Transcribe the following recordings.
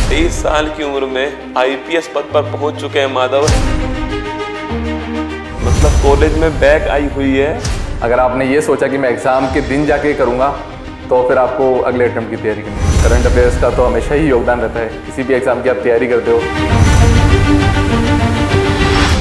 23 साल की उम्र में आईपीएस पद पर पहुंच चुके हैं माधव। मतलब कॉलेज में बैक आई हुई है। अगर आपने ये सोचा कि मैं एग्ज़ाम के दिन जाके करूँगा तो फिर आपको अगले अटेम्प्ट की तैयारी करनी है। करंट अफेयर्स का तो हमेशा ही योगदान रहता है, किसी भी एग्ज़ाम की आप तैयारी करते हो।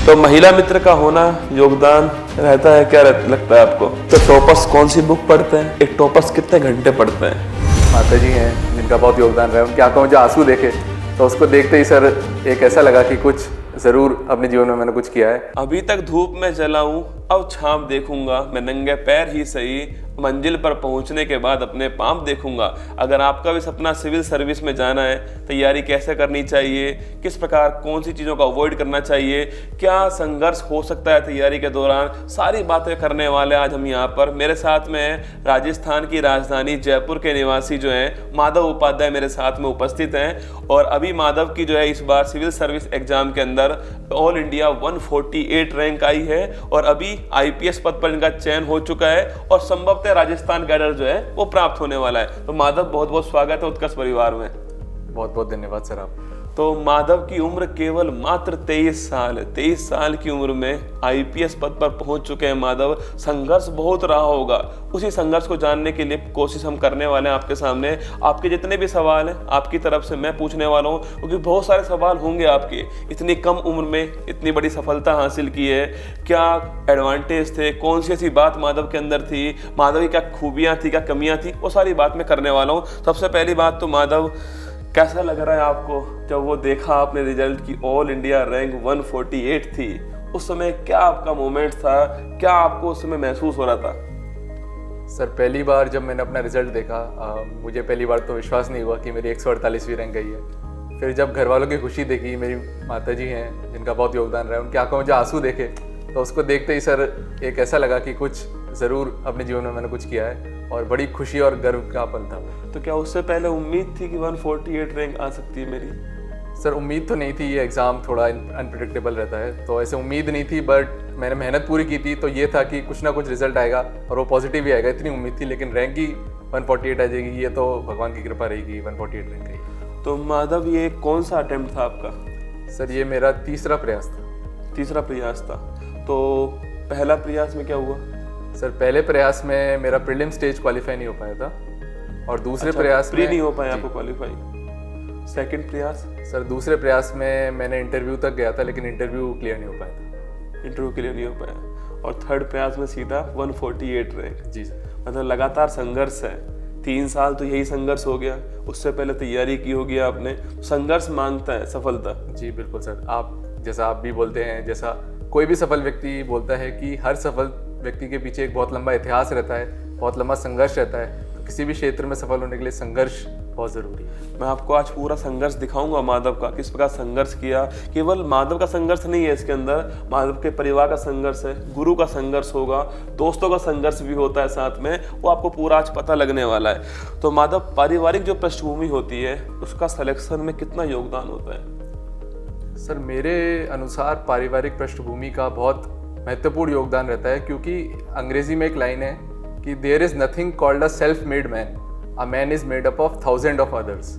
तो महिला मित्र का होना योगदान रहता है, क्या लगता है आपको? तो टॉपर्स कौन सी बुक पढ़ते हैं? एक टॉपर्स कितने घंटे पढ़ते हैं? माता जी हैं जिनका बहुत योगदान रहा है, उनकी आंखों में जो आंसू देखे तो उसको देखते ही सर एक ऐसा लगा कि कुछ ज़रूर अपने जीवन में मैंने कुछ किया है। अभी तक धूप में जला हूं, अब छांव देखूंगा, मैं नंगे पैर ही सही, मंजिल पर पहुंचने के बाद अपने पांव देखूंगा। अगर आपका भी सपना सिविल सर्विस में जाना है, तैयारी कैसे करनी चाहिए, किस प्रकार कौन सी चीज़ों का अवॉइड करना चाहिए, क्या संघर्ष हो सकता है तैयारी के दौरान, सारी बातें करने वाले आज हम यहाँ पर। मेरे साथ में राजस्थान की राजधानी जयपुर के निवासी जो हैं माधव उपाध्याय मेरे साथ में उपस्थित हैं। और अभी माधव की जो है इस बार सिविल सर्विस एग्जाम के अंदर ऑल इंडिया 148 रैंक आई है और अभी आईपीएस पद पर इनका चयन हो चुका है और संभवतः राजस्थान कैडर जो है वो प्राप्त होने वाला है। तो माधव बहुत बहुत स्वागत है उत्कर्ष परिवार में। बहुत बहुत धन्यवाद सर आप। तो माधव की उम्र केवल मात्र 23 साल है। 23 साल की उम्र में आईपीएस पद पर पहुंच चुके हैं माधव। संघर्ष बहुत रहा होगा, उसी संघर्ष को जानने के लिए कोशिश हम करने वाले हैं आपके सामने। आपके जितने भी सवाल हैं आपकी तरफ से मैं पूछने वाला हूं, क्योंकि बहुत सारे सवाल होंगे आपके। इतनी कम उम्र में इतनी बड़ी सफलता हासिल की है, क्या एडवांटेज थे, कौन सी ऐसी बात माधव के अंदर थी, माधव की क्या खूबियाँ थी, क्या कमियाँ थी, वो सारी बात मैं करने वाला हूँ। सबसे पहली बात तो माधव, कैसा लग रहा है आपको जब वो देखा आपने रिजल्ट की ऑल इंडिया रैंक 148 थी? उस समय क्या आपका मोमेंट था, क्या आपको उस समय महसूस हो रहा था? सर पहली बार जब मैंने अपना रिजल्ट देखा मुझे पहली बार तो विश्वास नहीं हुआ कि मेरी 148वीं रैंक गई है। फिर जब घर वालों की खुशी देखी, मेरी माता जी हैं जिनका बहुत योगदान रहा है, उनकी आंखों में जो आंसू देखे तो उसको देखते ही सर एक ऐसा लगा कि कुछ ज़रूर अपने जीवन में मैंने कुछ किया है और बड़ी खुशी और गर्व का पल था। तो क्या उससे पहले उम्मीद थी कि 148 रैंक आ सकती है मेरी? सर उम्मीद तो नहीं थी, ये एग्ज़ाम थोड़ा अनप्रिडिक्टेबल रहता है तो ऐसे उम्मीद नहीं थी, बट मैंने मेहनत पूरी की थी तो ये था कि कुछ ना कुछ रिजल्ट आएगा और वो पॉजिटिव ही आएगा, इतनी उम्मीद थी। लेकिन रैंक ही 148 आ जाएगी ये तो भगवान की कृपा रहेगी, 148 रैंक आई। तो माधव ये कौन सा अटेम्प्ट था आपका? सर ये मेरा तीसरा प्रयास था। तीसरा प्रयास था। तो पहला प्रयास में क्या हुआ? सर पहले प्रयास में मेरा प्रीलिम स्टेज क्वालिफाई नहीं हो पाया था और दूसरे प्रयास प्री नहीं हो पाया आपको क्वालिफाई। सेकंड प्रयास? सर दूसरे प्रयास में मैंने इंटरव्यू तक गया था लेकिन इंटरव्यू क्लियर नहीं हो पाया था। इंटरव्यू क्लियर नहीं हो पाया और थर्ड प्रयास में सीधा 148 रैंक। जी सर। मतलब लगातार संघर्ष है। 3 साल तो यही संघर्ष हो गया, उससे पहले तैयारी की होगी आपने। संघर्ष मांगता है सफलता। जी बिल्कुल सर, आप जैसा आप भी बोलते हैं, जैसा कोई भी सफल व्यक्ति बोलता है कि हर सफल व्यक्ति के पीछे एक बहुत लंबा इतिहास रहता है, बहुत लंबा संघर्ष रहता है। तो किसी भी क्षेत्र में सफल होने के लिए संघर्ष बहुत ज़रूरी है। मैं आपको आज पूरा संघर्ष दिखाऊंगा माधव का, किस प्रकार संघर्ष किया। केवल माधव का संघर्ष नहीं है इसके अंदर, माधव के परिवार का संघर्ष है, गुरु का संघर्ष होगा, दोस्तों का संघर्ष भी होता है साथ में, वो आपको पूरा आज पता लगने वाला है। तो माधव, पारिवारिक जो पृष्ठभूमि होती है उसका सिलेक्शन में कितना योगदान होता है? सर मेरे अनुसार पारिवारिक पृष्ठभूमि का बहुत महत्वपूर्ण योगदान रहता है, क्योंकि अंग्रेजी में एक लाइन है कि there is nothing called a self made man, a man is made up of thousand of others.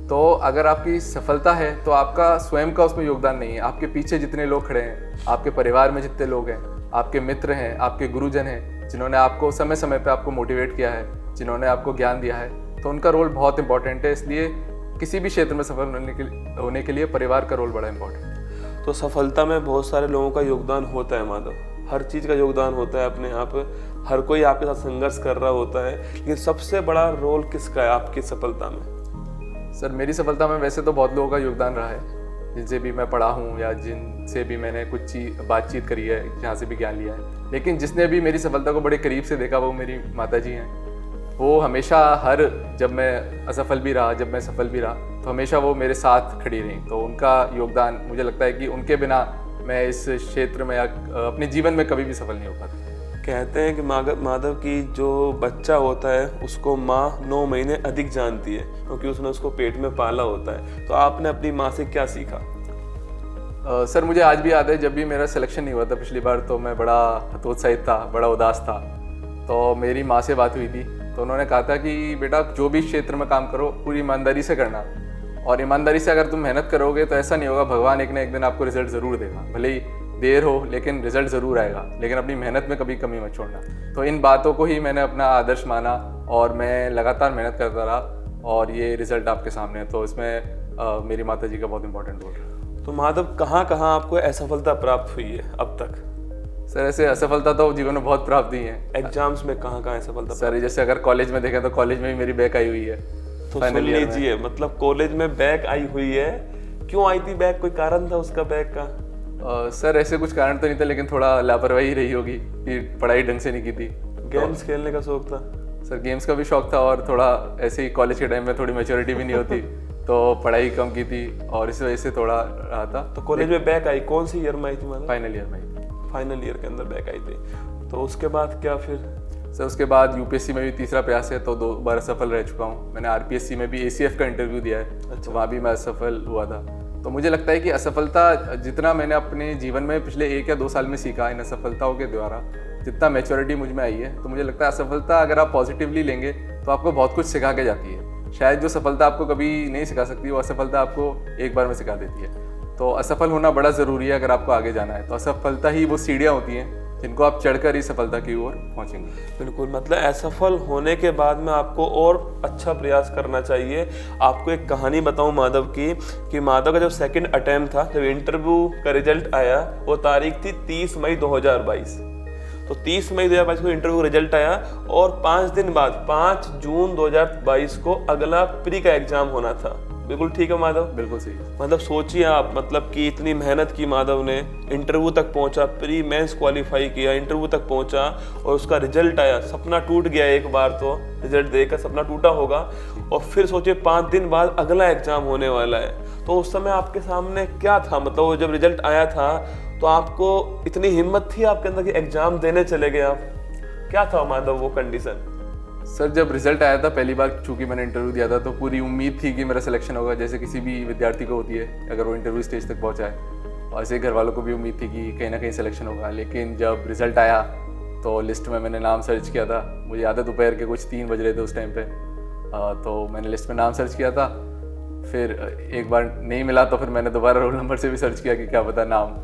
तो अगर आपकी सफलता है तो आपका स्वयं का उसमें योगदान नहीं है, आपके पीछे जितने लोग खड़े हैं, आपके परिवार में जितने लोग हैं, आपके मित्र हैं, आपके गुरुजन हैं, जिन्होंने आपको समय समय पर आपको मोटिवेट किया है, जिन्होंने आपको ज्ञान दिया है, तो उनका रोल बहुत इंपॉर्टेंट है। इसलिए किसी भी क्षेत्र में सफल होने के लिए परिवार का रोल बड़ा इंपॉर्टेंट है। तो सफलता में बहुत सारे लोगों का योगदान होता है माधव, हर चीज़ का योगदान होता है अपने आप, हर कोई आपके साथ संघर्ष कर रहा होता है, लेकिन सबसे बड़ा रोल किसका है आपकी सफलता में? सर मेरी सफलता में वैसे तो बहुत लोगों का योगदान रहा है, जिनसे भी मैं पढ़ा हूँ या जिनसे भी मैंने कुछ बातचीत करी है, जहाँ से भी ज्ञान लिया है। लेकिन जिसने भी मेरी सफलता को बड़े करीब से देखा वो मेरी माता जी हैं। वो हमेशा जब मैं असफल भी रहा, जब मैं सफल भी रहा, तो हमेशा वो मेरे साथ खड़ी रही। तो उनका योगदान, मुझे लगता है कि उनके बिना मैं इस क्षेत्र में या अपने जीवन में कभी भी सफल नहीं हो पाता। कहते हैं कि माधव की जो बच्चा होता है उसको माँ 9 महीने अधिक जानती है, क्योंकि उसने उसको पेट में पाला होता है। तो आपने अपनी माँ से क्या सीखा? सर मुझे आज भी याद है, जब भी मेरा सिलेक्शन नहीं हुआ था पिछली बार, तो मैं बड़ा हतोत्साहित था, बड़ा उदास था। तो मेरी माँ से बात हुई थी तो उन्होंने कहा था कि बेटा जो भी क्षेत्र में काम करो पूरी ईमानदारी से करना और ईमानदारी से अगर तुम मेहनत करोगे तो ऐसा नहीं होगा, भगवान एक ना एक दिन आपको रिजल्ट ज़रूर देगा, भले ही देर हो लेकिन रिजल्ट ज़रूर आएगा। लेकिन अपनी मेहनत में कभी कमी मत छोड़ना। तो इन बातों को ही मैंने अपना आदर्श माना और मैं लगातार मेहनत करता रहा और ये रिजल्ट आपके सामने है। तो इसमें मेरी माता जी का बहुत इंपॉर्टेंट रोल है। तो माधव, कहाँ कहाँ आपको असफलता प्राप्त हुई है अब तक? सर ऐसे असफलता तो जीवन में बहुत प्राप्त हुई है। एग्जाम्स में कहाँ कहाँ असफलता? सर जैसे अगर कॉलेज में देखें तो कॉलेज में भी मेरी बैक आई हुई है। तो सुन लीजिए, मतलब कॉलेज में बैक आई हुई है, क्यों आई थी बैक? कोई कारण था उसका बैक का? सर ऐसे कुछ कारण तो नहीं था, लेकिन थोड़ा लापरवाही रही होगी कि पढ़ाई ढंग से नहीं की थी। गेम्स खेलने का शौक था? सर गेम्स का भी शौक था और थोड़ा ऐसे ही कॉलेज के टाइम में थोड़ी मैच्योरिटी भी नहीं होती तो पढ़ाई कम की थी और इस वजह से थोड़ा रहा था। तो कॉलेज में बैक आई, कौन सी ईयर में आई थी? मतलब फाइनल ईयर में आई थी। फाइनल ईयर के अंदर बैक आई थी। तो उसके बाद क्या फिर? सर उसके बाद यूपीएससी में भी तीसरा प्रयास है, तो 2 बार असफल रह चुका हूँ। मैंने आरपीएससी में भी एसीएफ का इंटरव्यू दिया है। अच्छा। तो वहाँ भी मैं असफल हुआ था। तो मुझे लगता है कि असफलता जितना मैंने अपने जीवन में पिछले 1 या 2 साल में सीखा इन असफलताओं के द्वारा, जितना मैच्योरिटी मुझ में आई है, तो मुझे लगता है असफलता अगर आप पॉजिटिवली लेंगे तो आपको बहुत कुछ सिखा के जाती है। शायद जो सफलता आपको कभी नहीं सिखा सकती वो असफलता आपको एक बार में सिखा देती है। तो असफल होना बड़ा ज़रूरी है अगर आपको आगे जाना है। तो असफलता ही वो सीढ़ियाँ होती हैं जिनको आप चढ़कर इस सफलता की ओर पहुंचेंगे। बिल्कुल, मतलब असफल होने के बाद में आपको और अच्छा प्रयास करना चाहिए। आपको एक कहानी बताऊं माधव की, कि माधव का जब सेकंड अटेम्प्ट था, जब इंटरव्यू का रिजल्ट आया, वो तारीख थी 30 मई 2022। तो 30 मई 2022 को इंटरव्यू रिजल्ट आया और 5 दिन बाद 5 जून 2022 को अगला प्री का एग्जाम होना था। बिल्कुल ठीक है माधव? बिल्कुल सही। मतलब सोचिए आप, मतलब कि इतनी मेहनत की माधव ने, इंटरव्यू तक पहुंचा, प्री मेंस क्वालिफाई किया, इंटरव्यू तक पहुंचा और उसका रिजल्ट आया। सपना टूट गया, एक बार तो रिजल्ट देखकर सपना टूटा होगा। और फिर सोचिए 5 दिन बाद अगला एग्जाम होने वाला है। तो उस समय आपके सामने क्या था? मतलब वो जब रिजल्ट आया था तो आपको इतनी हिम्मत थी आपके अंदर कि एग्जाम देने चले गए आप? क्या था माधव वो कंडीशन? सर जब रिजल्ट आया था पहली बार, चूंकि मैंने इंटरव्यू दिया था, तो पूरी उम्मीद थी कि मेरा सिलेक्शन होगा, जैसे किसी भी विद्यार्थी को होती है अगर वो इंटरव्यू स्टेज तक पहुंचा है। और ऐसे घर वालों को भी उम्मीद थी कि कहीं ना कहीं सिलेक्शन होगा। लेकिन जब रिजल्ट आया तो लिस्ट में मैंने नाम सर्च किया था। मुझे याद है दोपहर के कुछ 3 बज रहे थे उस टाइम पे। तो मैंने लिस्ट में नाम सर्च किया था। फिर एक बार नहीं मिला तो फिर मैंने दोबारा रोल नंबर से भी सर्च किया कि क्या पता नाम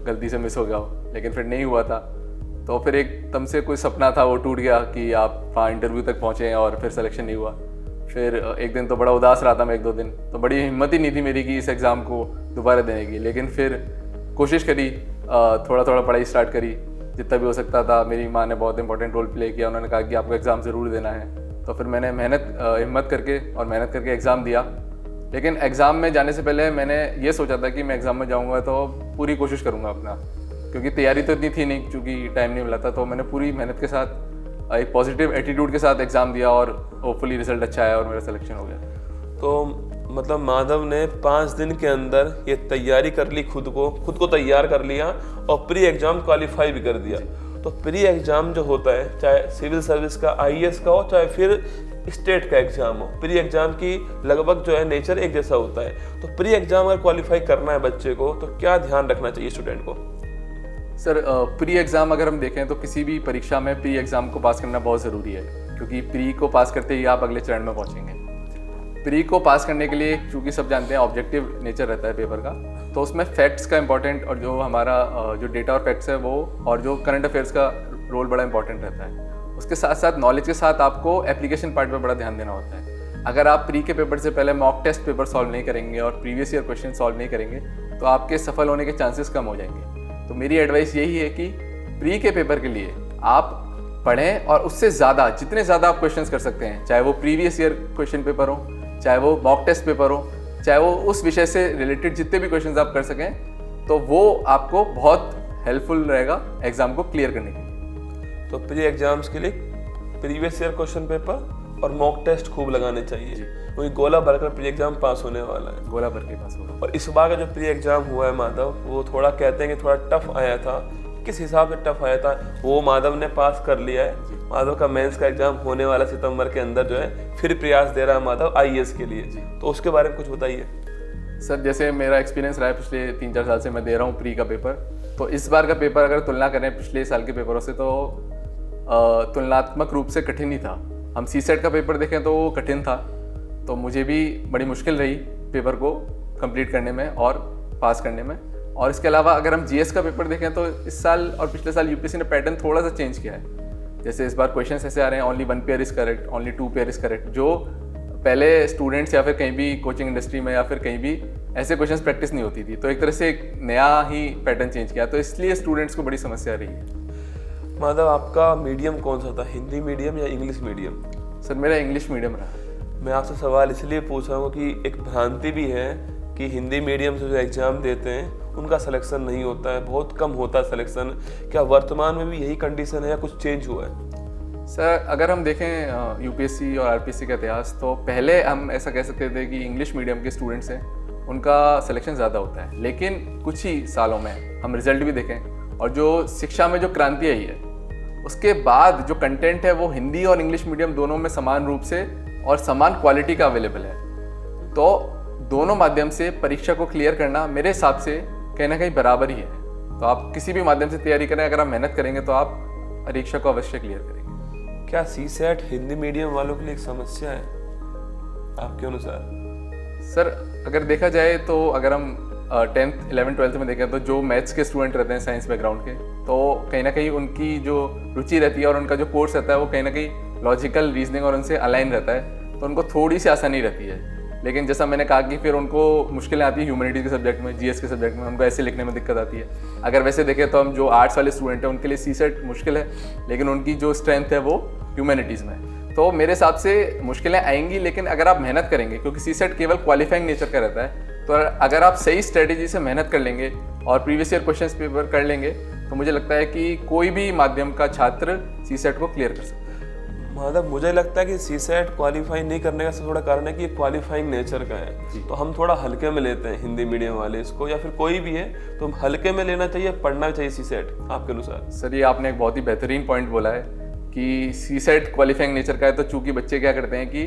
गलती से मिस हो गया हो, लेकिन फिर नहीं हुआ था। तो फिर एकदम से कोई सपना था वो टूट गया कि आप वहाँ इंटरव्यू तक पहुँचे और फिर सिलेक्शन नहीं हुआ। फिर एक दिन तो बड़ा उदास रहा था मैं, 1-2 दिन तो बड़ी हिम्मत ही नहीं थी मेरी कि इस एग्ज़ाम को दोबारा देने की। लेकिन फिर कोशिश करी, थोड़ा थोड़ा पढ़ाई स्टार्ट करी जितना भी हो सकता था। मेरी माँ ने बहुत इंपॉर्टेंट रोल प्ले किया, उन्होंने कहा कि आपको एग्ज़ाम ज़रूर देना है। तो फिर मैंने हिम्मत करके मेहनत करके एग्ज़ाम दिया। लेकिन एग्ज़ाम में जाने से पहले मैंने ये सोचा था कि मैं एग्ज़ाम में जाऊँगा तो पूरी कोशिश करूँगा अपना, क्योंकि तैयारी तो इतनी थी नहीं, क्योंकि टाइम नहीं मिला था। तो मैंने पूरी मेहनत के साथ एक पॉजिटिव एटीट्यूड के साथ एग्ज़ाम दिया और होपफुली रिजल्ट अच्छा आया और मेरा सिलेक्शन हो गया। तो मतलब माधव ने 5 दिन के अंदर ये तैयारी कर ली, खुद को तैयार कर लिया और प्री एग्ज़ाम क्वालिफाई भी कर दिया। तो प्री एग्ज़ाम जो होता है, चाहे सिविल सर्विस का, आईएएस का हो, चाहे फिर स्टेट का एग्जाम हो, प्री एग्जाम की लगभग जो है नेचर एक जैसा होता है। तो प्री एग्जाम अगर क्वालिफाई करना है बच्चे को तो क्या ध्यान रखना चाहिए स्टूडेंट को? सर प्री एग्ज़ाम अगर हम देखें तो किसी भी परीक्षा में प्री एग्ज़ाम को पास करना बहुत ज़रूरी है, क्योंकि प्री को पास करते ही आप अगले चरण में पहुंचेंगे। प्री को पास करने के लिए, चूँकि सब जानते हैं ऑब्जेक्टिव नेचर रहता है पेपर का, तो उसमें फैक्ट्स का इंपॉर्टेंट और जो हमारा जो डेटा और फैक्ट्स है वो, और जो करंट अफेयर्स का रोल बड़ा इंपॉर्टेंट रहता है। उसके साथ साथ नॉलेज के साथ आपको एप्लीकेशन पार्ट पर बड़ा ध्यान देना होता है। अगर आप प्री के पेपर से पहले मॉक टेस्ट पेपर सॉल्व नहीं करेंगे और प्रीवियस ईयर क्वेश्चन सॉल्व नहीं करेंगे तो आपके सफल होने के चांसेस कम हो जाएंगे। तो मेरी एडवाइस यही है कि प्री के पेपर के लिए आप पढ़ें और उससे ज़्यादा, जितने ज़्यादा आप क्वेश्चंस कर सकते हैं, चाहे वो प्रीवियस ईयर क्वेश्चन पेपर हो, चाहे वो मॉक टेस्ट पेपर हो, चाहे वो उस विषय से रिलेटेड जितने भी क्वेश्चंस आप कर सकें, तो वो आपको बहुत हेल्पफुल रहेगा एग्ज़ाम को क्लियर करने के लिए। तो प्री एग्जाम्स के लिए प्रीवियस ईयर क्वेश्चन पेपर और मॉक टेस्ट खूब लगाने चाहिए, वही गोला भरकर प्री एग्जाम पास होने वाला है। गोला भर के पास होगा। और इस बार का जो प्री एग्जाम हुआ है माधव, वो थोड़ा कहते हैं कि थोड़ा टफ आया था। किस हिसाब से टफ आया था वो माधव ने पास कर लिया है। माधव का मेंस का एग्जाम होने वाला सितंबर के अंदर जो है, फिर प्रयास दे रहा है माधव आईएएस के लिए। तो उसके बारे में कुछ बताइए। सर जैसे मेरा एक्सपीरियंस रहा है, पिछले 3-4 साल से मैं दे रहा हूँ प्री का पेपर। तो इस बार का पेपर अगर तुलना करें पिछले साल के पेपरों से तो तुलनात्मक रूप से कठिन ही था। हम सीसेट का पेपर देखें तो वो कठिन था, तो मुझे भी बड़ी मुश्किल रही पेपर को कंप्लीट करने में और पास करने में। और इसके अलावा अगर हम जीएस का पेपर देखें तो इस साल और पिछले साल यूपीएससी ने पैटर्न थोड़ा सा चेंज किया है। जैसे इस बार क्वेश्चंस ऐसे आ रहे हैं, only 1 pair is correct, only 2 pair is correct, जो पहले स्टूडेंट्स या फिर कहीं भी कोचिंग इंडस्ट्री में या फिर कहीं भी ऐसे क्वेश्चंस प्रैक्टिस नहीं होती थी। तो एक तरह से एक नया ही पैटर्न चेंज किया, तो इसलिए स्टूडेंट्स को बड़ी समस्या आ रही है। माधव, आपका मीडियम कौन सा था, हिंदी मीडियम या इंग्लिश मीडियम? सर मेरा इंग्लिश मीडियम रहा। मैं आपसे सवाल इसलिए पूछ रहा हूँ कि एक भ्रांति भी है कि हिंदी मीडियम से जो एग्ज़ाम देते हैं उनका सिलेक्शन नहीं होता है, बहुत कम होता है सिलेक्शन। क्या वर्तमान में भी यही कंडीशन है या कुछ चेंज हुआ है? सर अगर हम देखें यूपीएससी और आरपीएससी का इतिहास, तो पहले हम ऐसा कह सकते थे कि इंग्लिश मीडियम के स्टूडेंट्स हैं उनका सिलेक्शन ज़्यादा होता है, लेकिन कुछ ही सालों में हम रिजल्ट भी देखें और जो शिक्षा में जो क्रांति आई है उसके बाद जो कंटेंट है वो हिंदी और इंग्लिश मीडियम दोनों में समान रूप से और समान क्वालिटी का अवेलेबल है। तो दोनों माध्यम से परीक्षा को क्लियर करना मेरे हिसाब से कहीं ना कहीं बराबर ही है। तो आप किसी भी माध्यम से तैयारी करें, अगर आप मेहनत करेंगे तो आप परीक्षा को अवश्य क्लियर करेंगे। क्या सीसेट हिंदी मीडियम वालों के लिए एक समस्या है आपके अनुसार? सर अगर देखा जाए तो अगर हम 10th 11th 12th में देखें तो जो मैथ्स के स्टूडेंट रहते हैं साइंस बैकग्राउंड के, तो कहीं ना कहीं उनकी जो रुचि रहती है और उनका जो कोर्स रहता है वो कहीं ना कहीं लॉजिकल रीजनिंग और उनसे अलाइन रहता है, तो उनको थोड़ी सी आसानी रहती है। लेकिन जैसा मैंने कहा कि फिर उनको मुश्किलें आती है ह्यूमैनिटीज़ के सब्जेक्ट में, जीएस के सब्जेक्ट में, उनको ऐसे लिखने में दिक्कत आती है। अगर वैसे देखें तो हम जो आर्ट्स वाले स्टूडेंट हैं उनके लिए सीसेट मुश्किल है, लेकिन उनकी जो स्ट्रेंथ है वो ह्यूमैनिटीज़ में। तो मेरे हिसाब से मुश्किलें आएंगी, लेकिन अगर आप मेहनत करेंगे, क्योंकि सीसेट केवल क्वालिफाइंग नेचर का रहता है, तो अगर आप सही स्ट्रेटेजी से मेहनत कर लेंगे और प्रीवियस ईयर क्वेश्चन पेपर कर लेंगे तो मुझे लगता है कि कोई भी माध्यम का छात्र सीसेट को क्लियर कर सकता है। माधव, मुझे लगता है कि सीसेट क्वालिफाई नहीं करने का सबसे बड़ा कारण है कि ये क्वालिफाइंग नेचर का है, तो हम थोड़ा हल्के में लेते हैं हिंदी मीडियम वाले इसको, या फिर कोई भी है तो हम हल्के में लेना चाहिए, पढ़ना चाहिए सीसेट आपके अनुसार? सर ये आपने एक बहुत ही बेहतरीन पॉइंट बोला है कि सीसेट क्वालिफाइंग नेचर का है, तो चूंकि बच्चे क्या करते हैं कि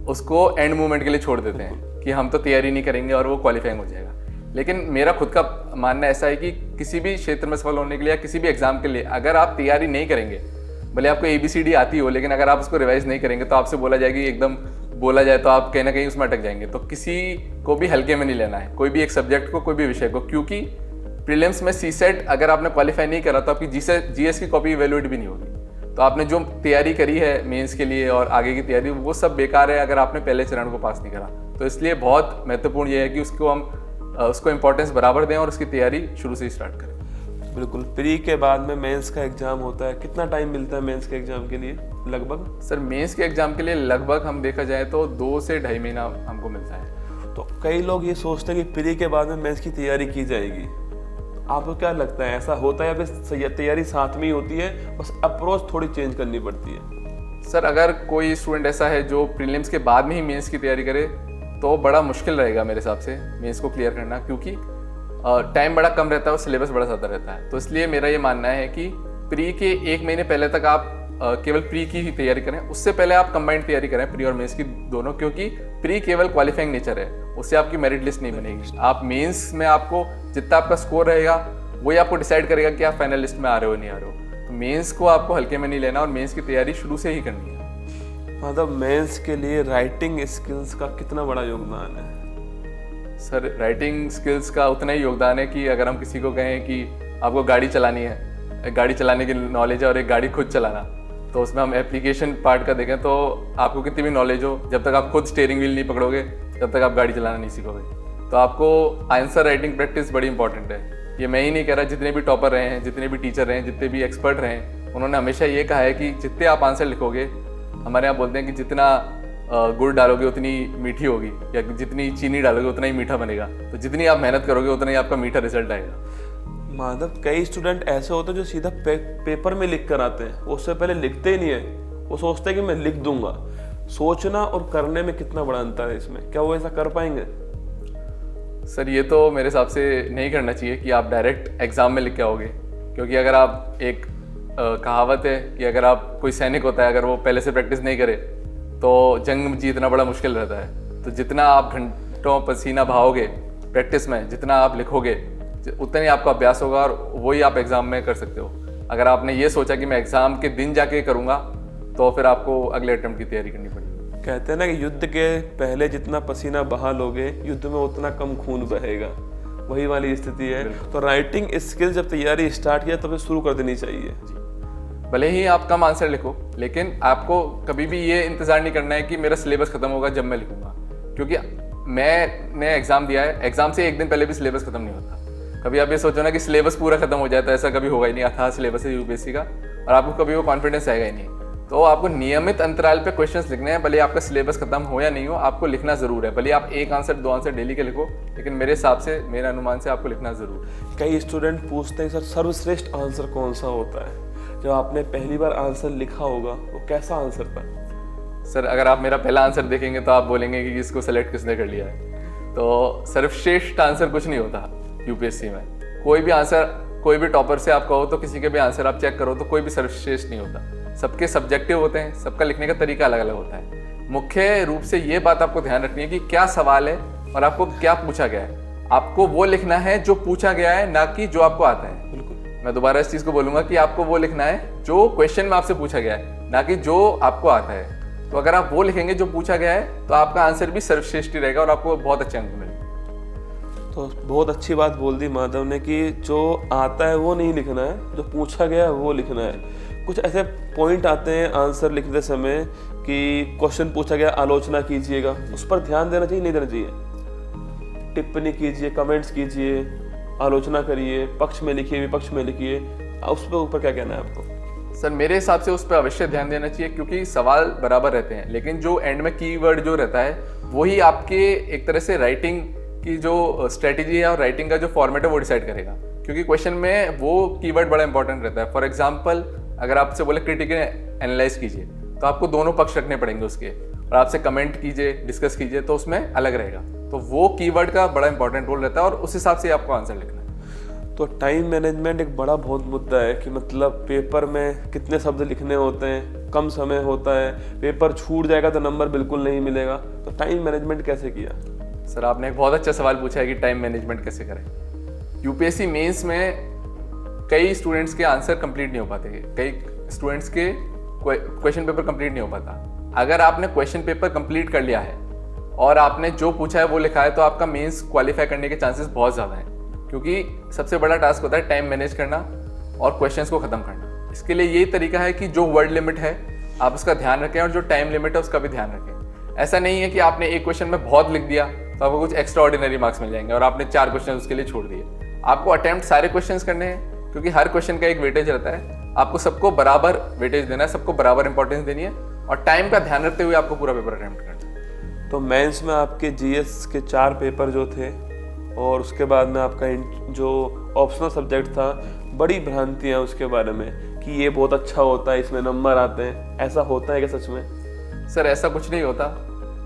उसको एंड मोमेंट के लिए छोड़ देते हैं कि हम तो तैयारी नहीं करेंगे और वो क्वालिफाइंग हो जाएगा। लेकिन मेरा खुद का मानना ऐसा है कि किसी भी क्षेत्र में सफल होने के लिए या किसी भी एग्जाम के लिए अगर आप तैयारी नहीं करेंगे, भले आपको ABCD आती हो, लेकिन अगर आप उसको रिवाइज नहीं करेंगे तो आपसे बोला जाएगी एकदम बोला जाए तो आप कहीं ना कहीं उसमें अटक जाएंगे। तो किसी को भी हल्के में नहीं लेना है, कोई भी एक सब्जेक्ट को, कोई भी विषय को, क्योंकि प्रीलिम्स में सीसेट अगर आपने क्वालिफाई नहीं करा तो आपकी जीएस की कॉपी इवेल्युएट भी नहीं होगी। तो आपने जो तैयारी करी है मेंस के लिए और आगे की तैयारी, वो सब बेकार है अगर आपने पहले चरण को पास नहीं करा। तो इसलिए बहुत महत्वपूर्ण ये है कि उसको इम्पोर्टेंस बराबर दें और उसकी तैयारी शुरू से ही स्टार्ट करें। बिल्कुल। प्री के बाद में मेंस का एग्जाम होता है, कितना टाइम मिलता है मेंस के एग्जाम के लिए लगभग? सर मेंस के एग्जाम के लिए लगभग हम देखा जाए तो 2 से ढाई महीना हमको मिलता है। तो कई लोग ये सोचते हैं कि प्री के बाद में मेंस की तैयारी की जाएगी, आपको क्या लगता है, ऐसा होता है या फिर तैयारी साथ में ही होती है, बस अप्रोच थोड़ी चेंज करनी पड़ती है? सर अगर कोई स्टूडेंट ऐसा है जो प्रीलिम्स के बाद में ही मेंस की तैयारी करे तो बड़ा मुश्किल रहेगा मेरे हिसाब से मेंस को क्लियर करना, क्योंकि टाइम बड़ा कम रहता है और सिलेबस बड़ा ज़्यादा रहता है। तो इसलिए मेरा ये मानना है कि प्री के 1 महीने पहले तक आप केवल प्री की ही तैयारी करें, उससे पहले आप कंबाइंड तैयारी करें प्री और मेंस की दोनों, क्योंकि प्री केवल क्वालिफाइंग नेचर है, उससे आपकी मेरिट लिस्ट नहीं बनेगी। आप मेंस में आपको जितना आपका स्कोर रहेगा वही आपको डिसाइड करेगा कि आप फाइनल लिस्ट में आ रहे हो नहीं आ रहे हो। तो मेंस को आपको हल्के में नहीं लेना और मेंस की तैयारी शुरू से ही करनी है। मतलब मेंस के लिए राइटिंग स्किल्स का कितना बड़ा योगदान है? सर राइटिंग स्किल्स का उतना ही योगदान है कि अगर हम किसी को कहें कि आपको गाड़ी चलानी है, एक गाड़ी चलाने की नॉलेज है और एक गाड़ी खुद चलाना, तो उसमें हम एप्लीकेशन पार्ट का देखें तो आपको कितनी भी नॉलेज हो, जब तक आप खुद स्टीयरिंग व्हील नहीं पकड़ोगे तब तक आप गाड़ी चलाना नहीं सीखोगे। तो आपको आंसर राइटिंग प्रैक्टिस बड़ी इंपॉर्टेंट है। ये मैं ही नहीं कह रहा, जितने भी टॉपर रहे हैं, जितने भी टीचर रहे हैं, जितने भी एक्सपर्ट रहे हैं, उन्होंने हमेशा ये कहा है कि जितने आप आंसर लिखोगे, हमारे यहाँ बोलते हैं कि जितना गुड़ डालोगे उतनी मीठी होगी, या जितनी चीनी डालोगे उतना ही मीठा बनेगा। तो जितनी आप मेहनत करोगे उतना ही आपका मीठा रिजल्ट आएगा। माधव, कई स्टूडेंट ऐसे होते हैं जो सीधा पेपर में लिख कर आते हैं, उससे पहले लिखते ही नहीं है, वो सोचते हैं कि मैं लिख दूंगा। सोचना और करने में कितना बड़ा अंतर है इसमें, क्या वो ऐसा कर पाएंगे? सर ये तो मेरे हिसाब से नहीं करना चाहिए कि आप डायरेक्ट एग्जाम में लिख के आओगे, क्योंकि अगर आप एक कहावत है कि अगर आप कोई सैनिक होता है, अगर वो पहले से प्रैक्टिस नहीं करे तो जंग में जीतना बड़ा मुश्किल रहता है। तो जितना आप घंटों पसीना बहाओगे प्रैक्टिस में, जितना आप लिखोगे उतना ही आपका अभ्यास होगा और वही आप एग्ज़ाम में कर सकते हो। अगर आपने ये सोचा कि मैं एग्ज़ाम के दिन जाके करूँगा तो फिर आपको अगले अटेम्प्ट की तैयारी करनी पड़ेगी। कहते हैं ना कि युद्ध के पहले जितना पसीना बहा लोगे, युद्ध में उतना कम खून बहेगा, वही वाली स्थिति है। तो राइटिंग स्किल जब तैयारी स्टार्ट किया तब शुरू कर देनी चाहिए। भले ही आप कम आंसर लिखो, लेकिन आपको कभी भी ये इंतज़ार नहीं करना है कि मेरा सिलेबस खत्म होगा जब मैं लिखूंगा, क्योंकि मैंने एग्ज़ाम दिया है, एग्ज़ाम से एक दिन पहले भी सिलेबस खत्म नहीं होता। कभी आप ये सोचो ना कि सिलेबस पूरा खत्म हो जाता है, ऐसा कभी होगा ही नहीं। अथाह सिलेबस है यूपीएससी का, और आपको कभी वो कॉन्फिडेंस आएगा ही नहीं। तो आपको नियमित अंतराल पे क्वेश्चंस लिखने हैं, भले आपका सिलेबस खत्म हो या नहीं हो, आपको लिखना ज़रूर है। भले आप 1 आंसर 2 आंसर डेली के लिखो, लेकिन मेरे हिसाब से, मेरे अनुमान से आपको लिखना ज़रूर है। कई स्टूडेंट पूछते हैं सर सर्वश्रेष्ठ आंसर कौन सा होता है? जब आपने पहली बार आंसर लिखा होगा वो कैसा आंसर था? सर अगर आप मेरा पहला आंसर देखेंगे तो आप बोलेंगे कि इसको सेलेक्ट किसने कर लिया है। तो सर्वश्रेष्ठ आंसर कुछ नहीं होता यूपीएससी में। कोई भी आंसर, कोई भी टॉपर से आप कहो तो किसी के भी आंसर आप चेक करो तो कोई भी सर्वश्रेष्ठ नहीं होता। सबके सब्जेक्टिव होते हैं, सबका लिखने का तरीका अलग अलग होता है। मुख्य रूप से ये बात आपको ध्यान रखनी है कि क्या सवाल है और आपको क्या पूछा गया है। आपको वो लिखना है जो पूछा गया है, ना कि जो आपको आता है। बिल्कुल, मैं दोबारा इस चीज़ को बोलूँगा कि आपको वो लिखना है जो क्वेश्चन में आपसे पूछा गया है, ना कि जो आपको आता है। तो अगर आप वो लिखेंगे जो पूछा गया है, तो आपका आंसर भी सर्वश्रेष्ठ ही रहेगा और आपको बहुत अच्छे अंक मिलेंगे। तो बहुत अच्छी बात बोल दी माधव ने कि जो आता है वो नहीं लिखना है, जो पूछा गया है वो लिखना है। कुछ ऐसे पॉइंट आते हैं आंसर लिखते समय कि क्वेश्चन पूछा गया, आलोचना कीजिएगा, उस पर ध्यान देना चाहिए नहीं देना चाहिए? टिप्पणी कीजिए, कमेंट्स कीजिए, आलोचना करिए, पक्ष में लिखिए, विपक्ष में लिखिए, उस पर ऊपर क्या कहना है आपको? सर मेरे हिसाब से उस पर अवश्य ध्यान देना चाहिए, क्योंकि सवाल बराबर रहते हैं, लेकिन जो एंड में कीवर्ड जो रहता है वही आपके एक तरह से राइटिंग की जो स्ट्रेटेजी है और राइटिंग का जो फॉर्मेट है वो डिसाइड करेगा। क्योंकि क्वेश्चन में वो कीवर्ड बड़ा इंपॉर्टेंट रहता है। फॉर एग्जांपल अगर आपसे बोले क्रिटिकल एनालाइज कीजिए, तो आपको दोनों पक्ष रखने पड़ेंगे उसके, और आपसे कमेंट कीजिए, डिस्कस कीजिए, तो उसमें अलग रहेगा। तो वो कीवर्ड का बड़ा इंपॉर्टेंट रोल रहता है और उस हिसाब से आपको आंसर लिखना है। तो टाइम मैनेजमेंट एक बड़ा बहुत मुद्दा है कि मतलब पेपर में कितने शब्द लिखने होते हैं, कम समय होता है, पेपर छूट जाएगा तो नंबर बिल्कुल नहीं मिलेगा। तो टाइम मैनेजमेंट कैसे किया? सर आपने एक बहुत अच्छा सवाल पूछा है कि टाइम मैनेजमेंट कैसे करें। यूपीएससी मेंस में कई स्टूडेंट्स के आंसर कंप्लीट नहीं हो पाते, कई स्टूडेंट्स के क्वेश्चन पेपर कंप्लीट नहीं हो पाता। अगर आपने क्वेश्चन पेपर कंप्लीट कर लिया है और आपने जो पूछा है वो लिखा है, तो आपका मेंस क्वालिफाई करने के चांसेस बहुत ज़्यादा हैं, क्योंकि सबसे बड़ा टास्क होता है टाइम मैनेज करना और क्वेश्चंस को ख़त्म करना। इसके लिए यही तरीका है कि जो वर्ड लिमिट है आप उसका ध्यान रखें और जो टाइम लिमिट है उसका भी ध्यान रखें। ऐसा नहीं है कि आपने एक क्वेश्चन में बहुत लिख दिया तो आपको कुछ एक्स्ट्रा ऑर्डिनरी मार्क्स मिल जाएंगे और आपने 4 क्वेश्चन उसके लिए छोड़ दिए। आपको अटेम्प्ट सारे क्वेश्चंस करने हैं, क्योंकि हर क्वेश्चन का एक वेटेज रहता है। आपको सबको बराबर वेटेज देना है, सबको बराबर इंपॉर्टेंस देनी है और टाइम का ध्यान रखते हुए आपको पूरा पेपर अटेम्प्ट करना है। तो मेंस में आपके जीएस के 4 पेपर जो थे और उसके बाद में आपका जो ऑप्शनल सब्जेक्ट था, बड़ी भ्रांतियाँ उसके बारे में कि ये बहुत अच्छा होता है, इसमें नंबर आते हैं। ऐसा होता है क्या सच में? सर ऐसा कुछ नहीं होता।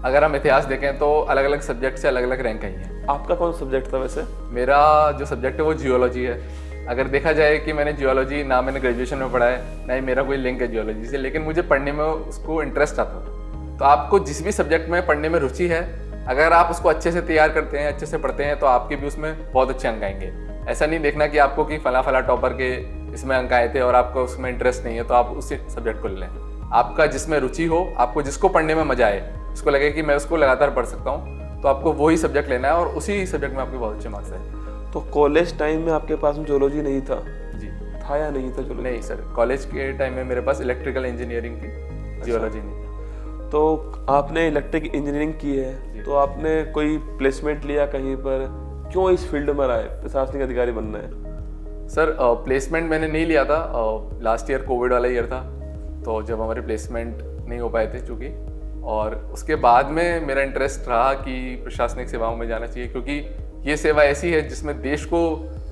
अगर हम इतिहास देखें तो अलग अलग सब्जेक्ट से अलग अलग रैंक आई है। आपका कौन सब्जेक्ट था वैसे? मेरा जो सब्जेक्ट है वो जियोलॉजी है। अगर देखा जाए कि मैंने जियोलॉजी ना मैंने ग्रेजुएशन में पढ़ा है, ना ही मेरा कोई लिंक है जियोलॉजी से, लेकिन मुझे पढ़ने में उसको इंटरेस्ट आता था। तो आपको जिस भी सब्जेक्ट में पढ़ने में रुचि है, अगर आप उसको अच्छे से तैयार करते हैं, अच्छे से पढ़ते हैं, तो आपके भी उसमें बहुत अच्छे अंक आएंगे। ऐसा नहीं देखना कि आपको कि फला टॉपर के इसमें अंक आए थे और आपको उसमें इंटरेस्ट नहीं है तो आप उसी सब्जेक्ट को ले लें। आपका जिसमें रुचि हो, आपको जिसको पढ़ने में मजा आए, उसको लगे कि मैं उसको लगातार पढ़ सकता हूँ, तो आपको वही सब्जेक्ट लेना है और उसी सब्जेक्ट में आपके बहुत अच्छे मार्क्स आए। तो कॉलेज टाइम में आपके पास में जियोलॉजी नहीं था? जी था या नहीं था जियोलॉजी? नहीं सर, कॉलेज के टाइम में मेरे पास इलेक्ट्रिकल इंजीनियरिंग थी, जियोलॉजी नहीं था। तो आपने इलेक्ट्रिक इंजीनियरिंग की है, तो आपने कोई प्लेसमेंट लिया कहीं पर? क्यों इस फील्ड में आए, प्रशासनिक अधिकारी बनना है? सर प्लेसमेंट मैंने नहीं लिया था। लास्ट ईयर कोविड वाला ईयर था, तो जब हमारे प्लेसमेंट नहीं हो पाए थे चूँकि, और उसके बाद में मेरा इंटरेस्ट रहा कि प्रशासनिक सेवाओं में जाना चाहिए, क्योंकि ये सेवा ऐसी है जिसमें देश को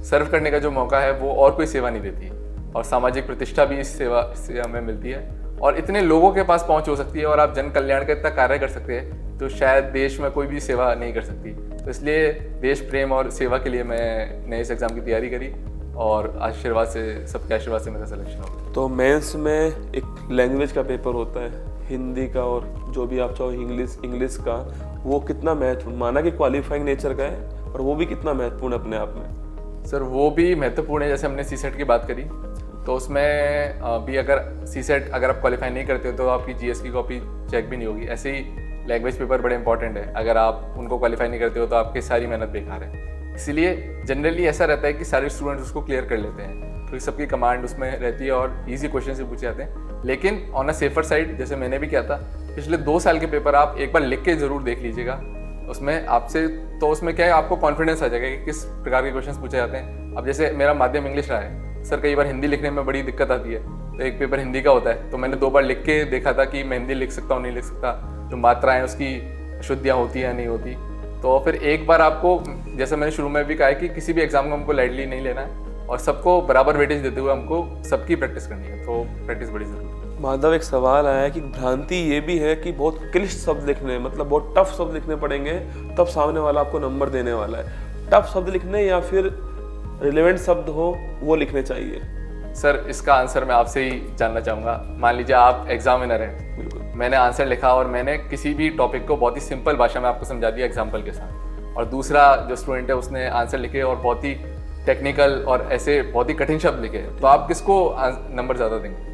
सर्व करने का जो मौका है वो और कोई सेवा नहीं देती, और सामाजिक प्रतिष्ठा भी इस सेवा से हमें मिलती है, और इतने लोगों के पास पहुंच हो सकती है, और आप जन कल्याण का इतना कार्य कर सकते हैं जो शायद देश में कोई भी सेवा नहीं कर सकती। तो इसलिए देश प्रेम और सेवा के लिए मैंने इस एग्ज़ाम की तैयारी करी, और आशीर्वाद से, सबके आशीर्वाद से मेरा सिलेक्शन हो गया। तो मेंस में एक लैंग्वेज का पेपर होता है, हिंदी का और जो भी आप चाहो इंग्लिश का, वो कितना महत्वपूर्ण, माना कि क्वालिफाइंग नेचर का है, और वो भी कितना महत्वपूर्ण अपने आप में? सर वो भी महत्वपूर्ण है। जैसे हमने सीसेट की बात करी, तो उसमें भी अगर CSET अगर आप क्वालिफाई नहीं करते हो तो आपकी GS की कॉपी चेक भी नहीं होगी। ऐसे ही लैंग्वेज पेपर बड़े इंपॉर्टेंट है, अगर आप उनको क्वालिफाई नहीं करते हो तो आपकी सारी मेहनत बेकार है। इसीलिए जनरली ऐसा रहता है कि सारे स्टूडेंट्स उसको क्लियर कर लेते हैं क्योंकि सबकी कमांड उसमें रहती है और ईजी क्वेश्चन से पूछे जाते हैं। लेकिन ऑन अ सेफर साइड, जैसे मैंने भी किया था, पिछले 2 साल के पेपर आप एक बार लिख के ज़रूर देख लीजिएगा उसमें आपसे, तो उसमें क्या है आपको कॉन्फिडेंस आ जाएगा कि किस प्रकार के क्वेश्चंस पूछे जाते हैं। अब जैसे मेरा माध्यम इंग्लिश रहा है सर, कई बार हिंदी लिखने में बड़ी दिक्कत आती है, तो एक पेपर हिंदी का होता है, तो मैंने 2 बार लिख के देखा था कि मैं हिंदी लिख सकता हूँ नहीं लिख सकता, जो मात्राएं उसकी शुद्धियाँ होती हैं नहीं होती। तो फिर एक बार आपको, जैसे मैंने शुरू में भी कहा है कि किसी भी एग्जाम को हमको लाइटली नहीं लेना है और सबको बराबर वेटेज देते हुए हमको सबकी प्रैक्टिस करनी है, तो प्रैक्टिस बड़ी जरूरी है। माधव, एक सवाल आया है कि भ्रांति ये भी है कि बहुत क्लिष्ट शब्द लिखने, मतलब बहुत टफ शब्द लिखने पड़ेंगे तब सामने वाला आपको नंबर देने वाला है। टफ शब्द लिखने या फिर रिलेवेंट शब्द हो वो लिखने चाहिए? सर, इसका आंसर मैं आपसे ही जानना चाहूँगा। मान लीजिए आप एग्जामिनर हैं, बिल्कुल, मैंने आंसर लिखा और मैंने किसी भी टॉपिक को बहुत ही सिंपल भाषा में आपको समझा दिया एग्जाम्पल के साथ, और दूसरा जो स्टूडेंट है उसने आंसर लिखे और बहुत ही टेक्निकल और ऐसे बहुत ही कठिन शब्द लिखे, तो आप किसको नंबर ज़्यादा देंगे?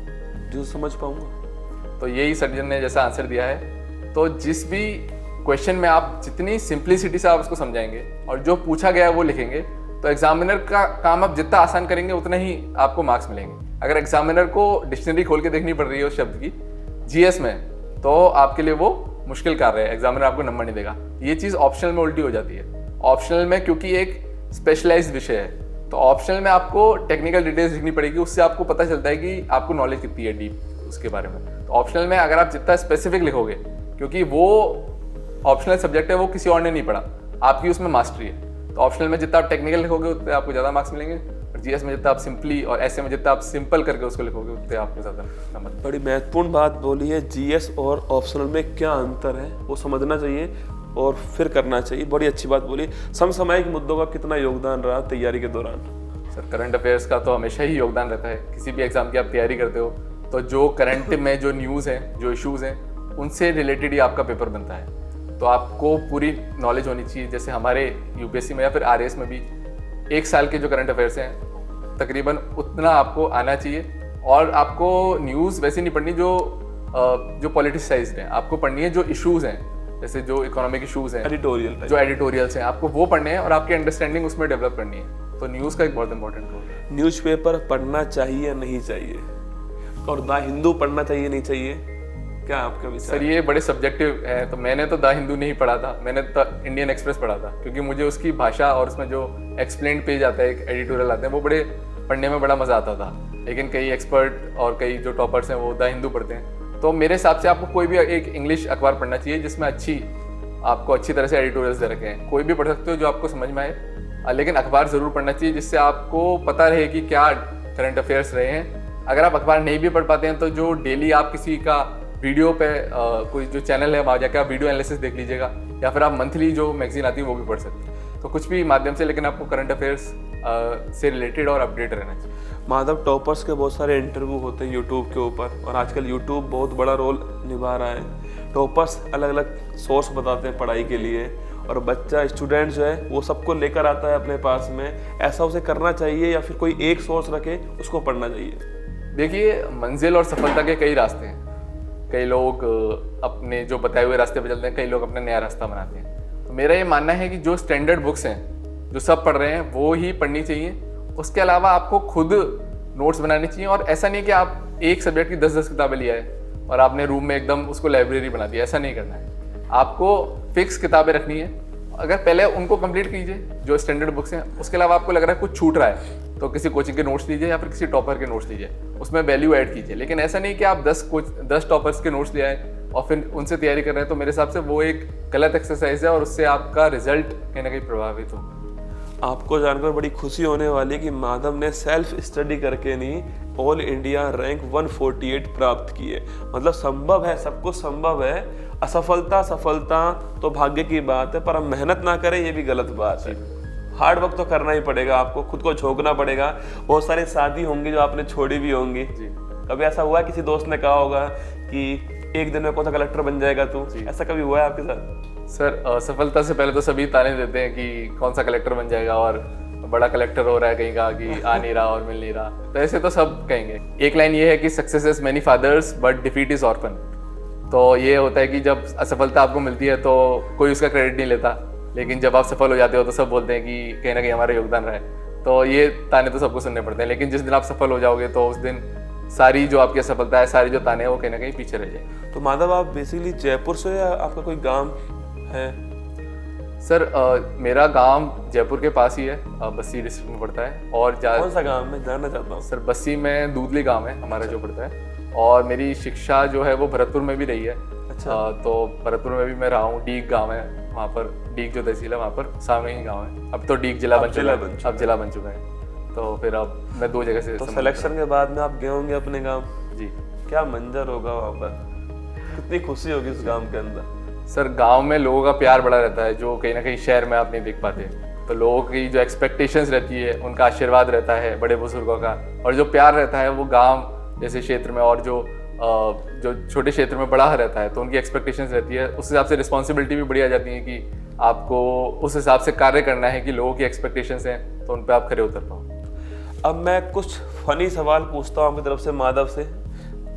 जो समझ पाऊंगा। तो यही सर्जन ने जैसा आंसर दिया है, तो जिस भी क्वेश्चन में आप जितनी सिंप्लिसिटी से आप उसको समझाएंगे और जो पूछा गया है वो लिखेंगे, तो एग्जामिनर का काम आप जितना आसान करेंगे उतना ही आपको मार्क्स मिलेंगे। अगर एग्जामिनर को डिक्शनरी खोल के देखनी पड़ रही है उस शब्द की GS में, तो आपके लिए वो मुश्किल कार्य है, एग्जामिनर आपको नंबर नहीं देगा। ये चीज़ ऑप्शनल में उल्टी हो जाती है। ऑप्शनल में क्योंकि एक स्पेशलाइज्ड विषय है, तो ऑप्शनल में आपको टेक्निकल डिटेल्स लिखनी पड़ेगी, उससे आपको पता चलता है कि आपको नॉलेज कितनी है डीप उसके बारे में। तो ऑप्शनल में अगर आप जितना स्पेसिफिक लिखोगे, क्योंकि वो ऑप्शनल सब्जेक्ट है, वो किसी और ने नहीं पढ़ा, आपकी उसमें मास्टरी है, तो ऑप्शनल में जितना आप टेक्निकल लिखोगे उतने आपको ज़्यादा मार्क्स मिलेंगे, और GS में जितना आप सिंपली और ऐसे में जितना आप सिंपल करके उसको लिखोगे उतने आपको ज़्यादा नंबर। बड़ी महत्वपूर्ण बात बोली है, GS और ऑप्शनल में क्या अंतर है वो समझना चाहिए और फिर करना चाहिए। बड़ी अच्छी बात बोली। समसामयिक मुद्दों का कितना योगदान रहा तैयारी के दौरान? सर, करंट अफेयर्स का तो हमेशा ही योगदान रहता है। किसी भी एग्जाम की आप तैयारी करते हो तो जो करंट में जो न्यूज़ हैं, जो इश्यूज़ हैं, उनसे रिलेटेड ही आपका पेपर बनता है, तो आपको पूरी नॉलेज होनी चाहिए। जैसे हमारे UPSC में या फिर RAS में भी 1 साल के जो करंट अफेयर्स हैं तकरीबन उतना आपको आना चाहिए, और आपको न्यूज़ वैसे नहीं पढ़नी जो पॉलिटिसाइज्ड हैं, आपको पढ़नी है जो इश्यूज़ हैं, जैसे जो इकोनॉमिक इश्यूज़ हैं, एडिटोरियल जो एडिटोरियल्स हैं, आपको वो पढ़ने हैं और आपकी अंडरस्टैंडिंग उसमें डेवलप करनी है। तो न्यूज़ का एक बहुत इंपॉर्टेंट रोल है। न्यूज़पेपर पढ़ना चाहिए या नहीं चाहिए, और द हिंदू पढ़ना चाहिए नहीं चाहिए, क्या आपका विचार? सर, ये बड़े सब्जेक्टिव है। तो मैंने तो द हिंदू नहीं पढ़ा था, मैंने तो इंडियन एक्सप्रेस पढ़ा था, क्योंकि मुझे उसकी भाषा और उसमें जो एक्सप्लेन्ड पेज आता है, एक एडिटोरियल आते हैं, वो बड़े पढ़ने में बड़ा मज़ा आता था। लेकिन कई एक्सपर्ट और कई जो टॉपर्स हैं वो द हिंदू पढ़ते हैं। तो मेरे हिसाब से आपको कोई भी एक इंग्लिश अखबार पढ़ना चाहिए जिसमें आपको अच्छी तरह से एडिटोरियल्स दे रखे हैं। कोई भी पढ़ सकते हो जो आपको समझ में आए, लेकिन अखबार ज़रूर पढ़ना चाहिए जिससे आपको पता रहे कि क्या करंट अफेयर्स रहे हैं। अगर आप अखबार नहीं भी पढ़ पाते हैं तो जो डेली आप किसी का वीडियो पे कोई जो चैनल है वहाँ जाकर आप वीडियो एनालिसिस देख लीजिएगा, या फिर आप मंथली जो मैगजीन आती है वो भी पढ़ सकते हैं। तो कुछ भी माध्यम से, लेकिन आपको करंट अफेयर्स से रिलेटेड और अपडेट रहना चाहिए। माधव, टॉपर्स के बहुत सारे इंटरव्यू होते हैं यूट्यूब के ऊपर, और आजकल यूट्यूब बहुत बड़ा रोल निभा रहा है। टॉपर्स अलग अलग सोर्स बताते हैं पढ़ाई के लिए, और बच्चा स्टूडेंट जो है वो सबको लेकर आता है अपने पास में। ऐसा उसे करना चाहिए या फिर कोई एक सोर्स रखे उसको पढ़ना चाहिए? देखिए, मंजिल और सफलता के कई रास्ते हैं। कई लोग अपने जो बताए हुए रास्ते पर चलते हैं, कई लोग अपना नया रास्ता बनाते हैं। तो मेरा ये मानना है कि जो स्टैंडर्ड बुक्स हैं, जो सब पढ़ रहे हैं, वो ही पढ़नी चाहिए। उसके अलावा आपको खुद नोट्स बनाने चाहिए, और ऐसा नहीं कि आप एक सब्जेक्ट की 10-10 किताबें ले आए और आपने रूम में एकदम उसको लाइब्रेरी बना दिया। ऐसा नहीं करना है। आपको फिक्स किताबें रखनी है, अगर पहले उनको कंप्लीट कीजिए जो स्टैंडर्ड बुक्स हैं। उसके अलावा आपको लग रहा है कुछ छूट रहा है तो किसी कोचिंग के नोट्स लीजिए या फिर किसी टॉपर के नोट्स लीजिए, उसमें वैल्यू ऐड कीजिए। लेकिन ऐसा नहीं कि आप 10 टॉपर्स के नोट्स ले आए और फिर उनसे तैयारी कर रहे हैं, तो मेरे हिसाब से वो एक गलत एक्सरसाइज है और उससे आपका रिजल्ट कहीं ना कहीं प्रभावित हो। आपको जानकर बड़ी खुशी होने वाली है कि माधव ने सेल्फ स्टडी करके नहीं ऑल इंडिया रैंक 148 प्राप्त की है। मतलब संभव है, सब कुछ संभव है। असफलता सफलता तो भाग्य की बात है, पर हम मेहनत ना करें ये भी गलत बात है। हार्ड वर्क तो करना ही पड़ेगा, आपको खुद को झोंकना पड़ेगा। बहुत सारी शादी होंगी जो आपने छोड़ी भी होंगी। कभी ऐसा हुआ किसी दोस्त ने कहा होगा कि एक दिन में कौन सा कलेक्टर बन जाएगा तू, ऐसा कभी हुआ है आपके साथ? सर, सफलता से पहले तो सभी ताने देते हैं कि कौन सा कलेक्टर बन जाएगा, और तो बड़ा कलेक्टर हो रहा है कहीं का कि आ नहीं रहा और मिल नहीं रहा, तो ऐसे तो सब कहेंगे। एक लाइन ये है कि success is many fathers but defeat is orphan. तो ये होता है कि जब असफलता आपको मिलती है तो कोई उसका क्रेडिट नहीं लेता, लेकिन जब आप सफल हो जाते हो तो सब बोलते हैं कि कहीं ना कहीं हमारा योगदान रहा है। तो ये ताने तो सबको सुनने पड़ते हैं, लेकिन जिस दिन आप सफल हो जाओगे तो उस दिन सारी जो आपकी असफलता है, सारी जो ताने हैं, वो कहीं ना कहीं पीछे रह जाए। तो माधव आप बेसिकली जयपुर से या आपका कोई गांव है? सर मेरा गांव जयपुर के पास ही है, बस्सी डिस्ट्रिक्ट में पड़ता है। और कौन सा गांव? मैं जानना चाहता हूँ। सर बस्सी में दूधली गांव है हमारा जो पड़ता है। और मेरी शिक्षा जो है वो भरतपुर में भी रही है। अच्छा। तो भरतपुर में भी मैं रहा हूँ। डीग गांव है वहाँ पर, डीग जो तहसील है वहाँ पर सामने ही गांव है। अब तो डीग जिला बन चुका है, अब जिला बन चुका है। तो फिर अब मैं 2 जगह से। तो सिलेक्शन के बाद में आप गए होंगे अपने गाँव जी। क्या मंजर होगा वहाँ पर? कितनी खुशी होगी उस गाँव के अंदर? सर गांव में लोगों का प्यार बड़ा रहता है, जो कहीं ना कहीं शहर में आप नहीं देख पाते। तो लोगों की जो एक्सपेक्टेशंस रहती है, उनका आशीर्वाद रहता है बड़े बुजुर्गों का, और जो प्यार रहता है वो गांव जैसे क्षेत्र में और जो छोटे क्षेत्र में बड़ा रहता है, तो उनकी एक्सपेक्टेशंस रहती है। उस हिसाब से रिस्पॉन्सिबिलिटी भी बड़ी आ जाती है कि आपको उस हिसाब से कार्य करना है कि लोगों की एक्सपेक्टेशंस हैं तो उन पर आप खरे उतर पाओ। अब मैं कुछ फनी सवाल पूछता हूँ आपकी तरफ से माधव से,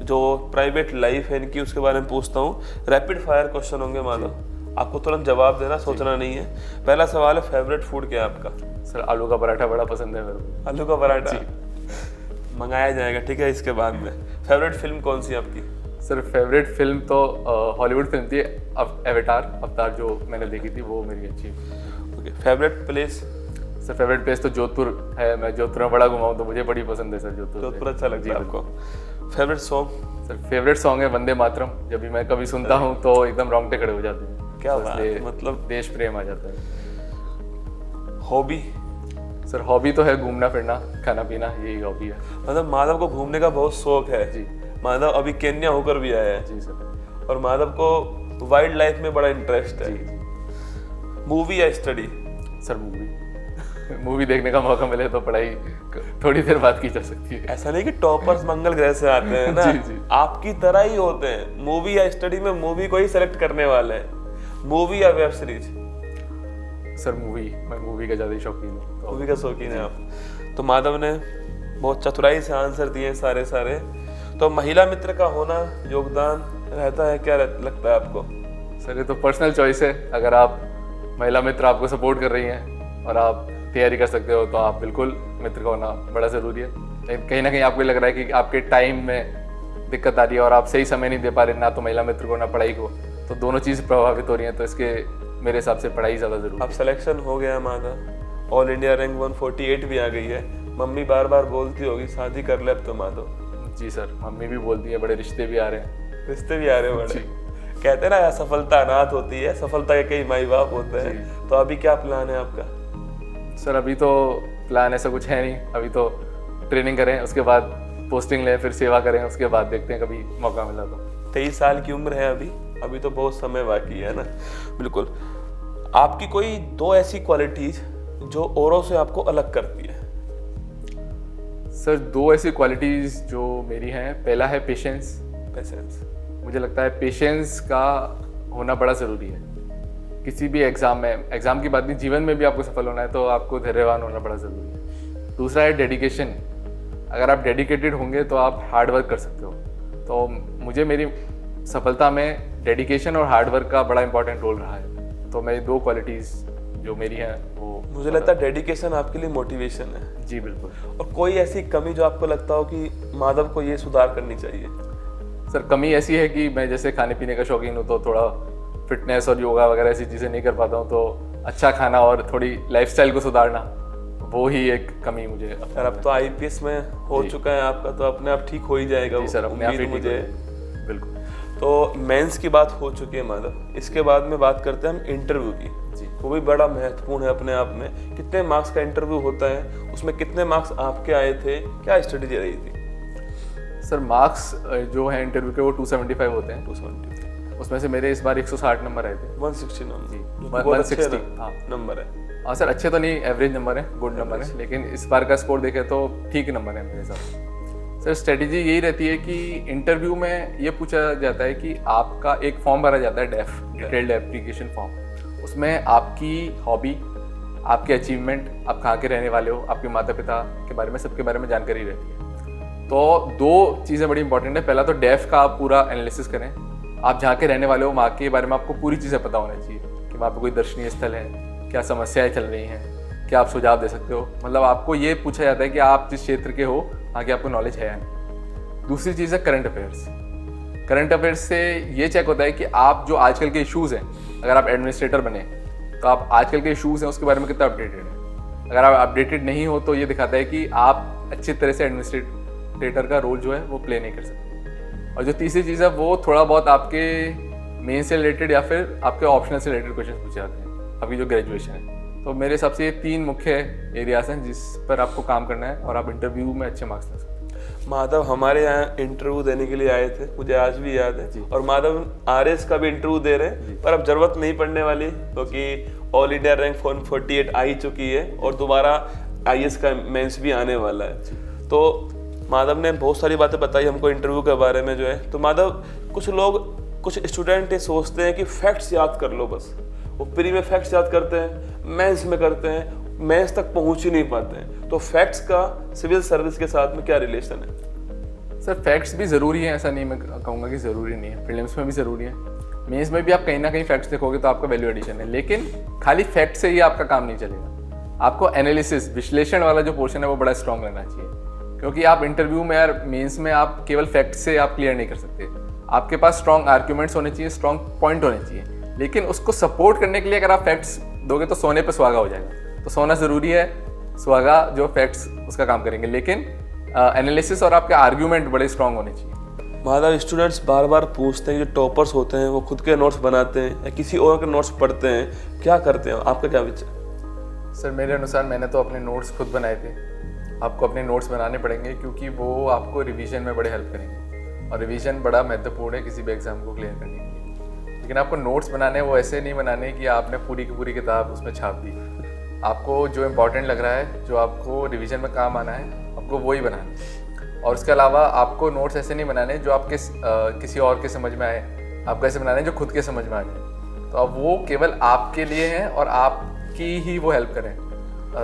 जो प्राइवेट लाइफ है इनकी उसके बारे में पूछता हूँ। रैपिड फायर क्वेश्चन होंगे माधव, आपको तुरंत जवाब देना, सोचना नहीं है। पहला सवाल है, फेवरेट फूड क्या है आपका? सर आलू का पराठा बड़ा पसंद है मेरे को। आलू का पराठा मंगाया जाएगा, ठीक है। इसके बाद में फेवरेट फिल्म कौन सी आपकी? सर फेवरेट फिल्म तो हॉलीवुड फिल्म थी अवतार जो मैंने देखी थी, वो मेरी अच्छी। Okay. Favourite place? Sir favourite place तो जोधपुर है। मैं जोधपुर में बड़ा घुमा हूँ तो मुझे बड़ी पसंद है सर जोधपुर। जोधपुर अच्छा लगता है आपको? Favourite song? Sir favourite song है वंदे मातरम। जब भी मैं कभी सुनता हूँ तो एकदम रोंगटे खड़े हो जाते हैं। क्या बात, मतलब देश प्रेम आ जाता है। हॉबी? सर हॉबी तो है घूमना फिरना, खाना पीना, यही हॉबी है। मतलब माधव को घूमने का बहुत शौक है जी। माधव अभी केन्या होकर भी आया है। जी सर। और माधव को वाइल्ड लाइफ में बड़ा इंटरेस्ट है। जी। मूवी या स्टडी? सर मूवी देखने का मौका मिले तो पढ़ाई थोड़ी देर बाद की जा सकती है। ऐसा नहीं कि टॉपर्स मंगल ग्रह से आते हैं ना। जी जी। आपकी तरह ही होते हैं। मूवी या स्टडी में मूवी को ही सेलेक्ट करने वाले हैं। मूवी या वेब सीरीज? सर मैं मूवी का ज्यादा शौकीन हूँ। मूवी का शौकीन है आप। तो माधव ने बहुत चतुराई से आंसर दिए सारे। तो महिला मित्र का होना योगदान रहता है, क्या लगता है आपको? सर ये तो पर्सनल चॉइस है। अगर आप महिला मित्र आपको सपोर्ट कर रही हैं और आप तैयारी कर सकते हो तो आप बिल्कुल मित्र का होना बड़ा ज़रूरी है। लेकिन कहीं ना कहीं आपको लग रहा है कि आपके टाइम में दिक्कत आ रही है और आप सही समय नहीं दे पा रहे, ना तो महिला मित्र को ना पढ़ाई को, तो दोनों चीज़ प्रभावित हो रही हैं। तो इसके मेरे हिसाब से पढ़ाई ज़्यादा ज़रूरी है। अब सिलेक्शन हो गया माधव, ऑल इंडिया रैंक 148 भी आ गई है। मम्मी बार बार बोलती होगी शादी कर ले अब तो माधव? जी सर, मम्मी भी बोलती है, बड़े रिश्ते भी आ रहे हैं। रिश्ते भी आ रहे हैं बड़े। कहते हैं ना सफलता अनाथ होती है, सफलता के कई माई बाप होते हैं। तो अभी क्या प्लान है आपका? सर अभी तो प्लान ऐसा कुछ है नहीं। अभी तो ट्रेनिंग करें, उसके बाद पोस्टिंग लें, फिर सेवा करें, उसके बाद देखते हैं कभी मौका मिला तो। 23 साल की उम्र है अभी तो बहुत समय बाकी है ना। बिल्कुल। आपकी कोई 2 ऐसी क्वालिटीज जो औरों से आपको अलग करती है? सर 2 ऐसी क्वालिटीज जो मेरी हैं, पहला है पेशेंस। मुझे लगता है पेशेंस का होना बड़ा ज़रूरी है। किसी भी एग्ज़ाम की बात नहीं, जीवन में भी आपको सफल होना है तो आपको धैर्यवान होना बड़ा ज़रूरी है। दूसरा है डेडिकेशन। अगर आप डेडिकेटेड होंगे तो आप हार्ड वर्क कर सकते हो। तो मुझे मेरी सफलता में डेडिकेशन और हार्ड वर्क का बड़ा इंपॉर्टेंट रोल रहा है। तो मेरी 2 क्वालिटीज़ जो मेरी हैं वो, मुझे लगता है डेडिकेशन आपके लिए मोटिवेशन है। जी बिल्कुल। और कोई ऐसी कमी जो आपको लगता हो कि माधव को ये सुधार करनी चाहिए? सर कमी ऐसी है कि मैं जैसे खाने पीने का शौकीन हूँ तो थोड़ा फिटनेस और योगा वगैरह ऐसी चीज़ें नहीं कर पाता हूँ। तो अच्छा खाना और थोड़ी लाइफस्टाइल को सुधारना, वो ही एक कमी मुझे। सर अब तो IPS में हो चुका है आपका, तो अपने आप ठीक हो ही जाएगा। जी सर, अपने आप ही मुझे बिल्कुल। तो मेंस की बात हो चुकी है माधव, इसके बाद में बात करते हैं हम इंटरव्यू की। जी। वो भी बड़ा महत्वपूर्ण है अपने आप में। कितने मार्क्स का इंटरव्यू होता है, उसमें कितने मार्क्स आपके आए थे, क्या स्ट्रेटेजी रही थी? सर मार्क्स जो है इंटरव्यू के वो 275 होते हैं। 270। उसमें से मेरे इस बार 160 नंबर आए थे। 160 नंबर? जी, बहुत अच्छे 160 नंबर है। हाँ सर, अच्छे तो नहीं, एवरेज नंबर है, गुड नंबर है, लेकिन इस बार का स्कोर देखें तो ठीक नंबर है मेरे हिसाब से। सर स्ट्रेटेजी यही रहती है कि इंटरव्यू में ये पूछा जाता है कि आपका एक फॉर्म भरा जाता है, डेफ डिटेल्ड एप्लीकेशन फॉर्म। उसमें आपकी हॉबी, आपके अचीवमेंट, आप कहाँ के रहने वाले हो, आपके माता पिता के बारे में, सबके बारे में जानकारी रहती है। तो दो चीज़ें बड़ी इंपॉर्टेंट है। पहला तो डेफ का आप पूरा एनालिसिस करें, आप जहाँ के रहने वाले हो वहाँ के बारे में आपको पूरी चीज़ें पता होना चाहिए कि वहाँ पे कोई दर्शनीय स्थल है, क्या समस्याएं चल रही हैं, क्या आप सुझाव दे सकते हो। मतलब आपको ये पूछा जाता है कि आप जिस क्षेत्र के हो वहाँ की आपको नॉलेज है या नहीं। दूसरी चीज़ है करंट अफेयर्स। करंट अफेयर्स से ये चेक होता है कि आप जो आजकल के इशूज़ हैं, अगर आप एडमिनिस्ट्रेटर बने तो आप आजकल के इशूज़ हैं उसके बारे में कितना अपडेटेड है। अगर आप अपडेटेड नहीं हो तो ये दिखाता है कि आप अच्छी तरह से एडमिनिस्ट्रेटर का रोल जो है वो प्ले नहीं कर सकते। और जो तीसरी चीज़ है वो थोड़ा बहुत आपके मेन से रिलेटेड या फिर आपके ऑप्शनल से रिलेटेड क्वेश्चन पूछे जाते हैं आपकी जो ग्रेजुएशन है। तो मेरे हिसाब से ये 3 मुख्य एरियाज हैं जिस पर आपको काम करना है और आप इंटरव्यू में अच्छे मार्क्स ला सकते हैं। माधव हमारे यहाँ इंटरव्यू देने के लिए आए थे, मुझे आज भी याद है। और माधव आरएस का भी इंटरव्यू दे रहे हैं, पर अब जरूरत नहीं पड़ने वाली क्योंकि ऑल इंडिया रैंक 148 आ ही चुकी है और दोबारा आईएएस का मेंस भी आने वाला है। तो माधव ने बहुत सारी बातें बताई हमको इंटरव्यू के बारे में जो है। तो माधव, कुछ स्टूडेंट ये सोचते हैं कि फैक्ट्स याद कर लो, बस वो प्री में फैक्ट्स याद करते हैं, मेंस में करते हैं, मेंस तक पहुंच ही नहीं पाते हैं। तो फैक्ट्स का सिविल सर्विस के साथ में क्या रिलेशन है? सर फैक्ट्स भी ज़रूरी है, ऐसा नहीं मैं कहूँगा कि ज़रूरी नहीं है। प्रीलिम्स में भी ज़रूरी है, मेंस में भी आप कहीं ना कहीं फैक्ट्स देखोगे तो आपका वैल्यू एडिशन है। लेकिन खाली फैक्ट से ही आपका काम नहीं चलेगा, आपको एनालिसिस, विश्लेषण वाला जो पोर्शन है वो बड़ा स्ट्रॉन्ग रहना चाहिए। क्योंकि आप इंटरव्यू में यार मेंस में आप केवल फैक्ट से आप क्लियर नहीं कर सकते, आपके पास स्ट्रॉन्ग आर्ग्यूमेंट्स होने चाहिए, स्ट्रॉन्ग पॉइंट होने चाहिए। लेकिन उसको सपोर्ट करने के लिए अगर आप फैक्ट्स दोगे तो सोने पे सुहागा हो जाएगा। तो सोना ज़रूरी है, सुहागा जो फैक्ट्स उसका काम करेंगे, लेकिन एनालिसिस और आपके आर्ग्यूमेंट बड़े स्ट्रॉन्ग होने चाहिए। माधव, स्टूडेंट्स बार बार पूछते हैं, जो टॉपर्स होते हैं वो खुद के नोट्स बनाते हैं या किसी और के नोट्स पढ़ते हैं, क्या करते हैं, आपका क्या विचार? सर मेरे अनुसार मैंने तो अपने नोट्स खुद बनाए थे। आपको अपने नोट्स बनाने पड़ेंगे क्योंकि वो आपको रिवीजन में बड़े हेल्प करेंगे और रिवीजन बड़ा महत्वपूर्ण है किसी भी एग्जाम को क्लियर करने के लिए। लेकिन आपको नोट्स बनाने वो ऐसे नहीं बनाने कि आपने पूरी की पूरी किताब उसमें छाप दी। आपको जो इम्पोर्टेंट लग रहा है, जो आपको रिवीजन में काम आना है, आपको वही बनाना है। और उसके अलावा आपको नोट्स ऐसे नहीं बनाने जो आपके किसी और के समझ में आए, आपको ऐसे बनाने जो खुद के समझ में आ जाए। तो अब वो केवल आपके लिए हैं और आपकी ही वो हेल्प करें।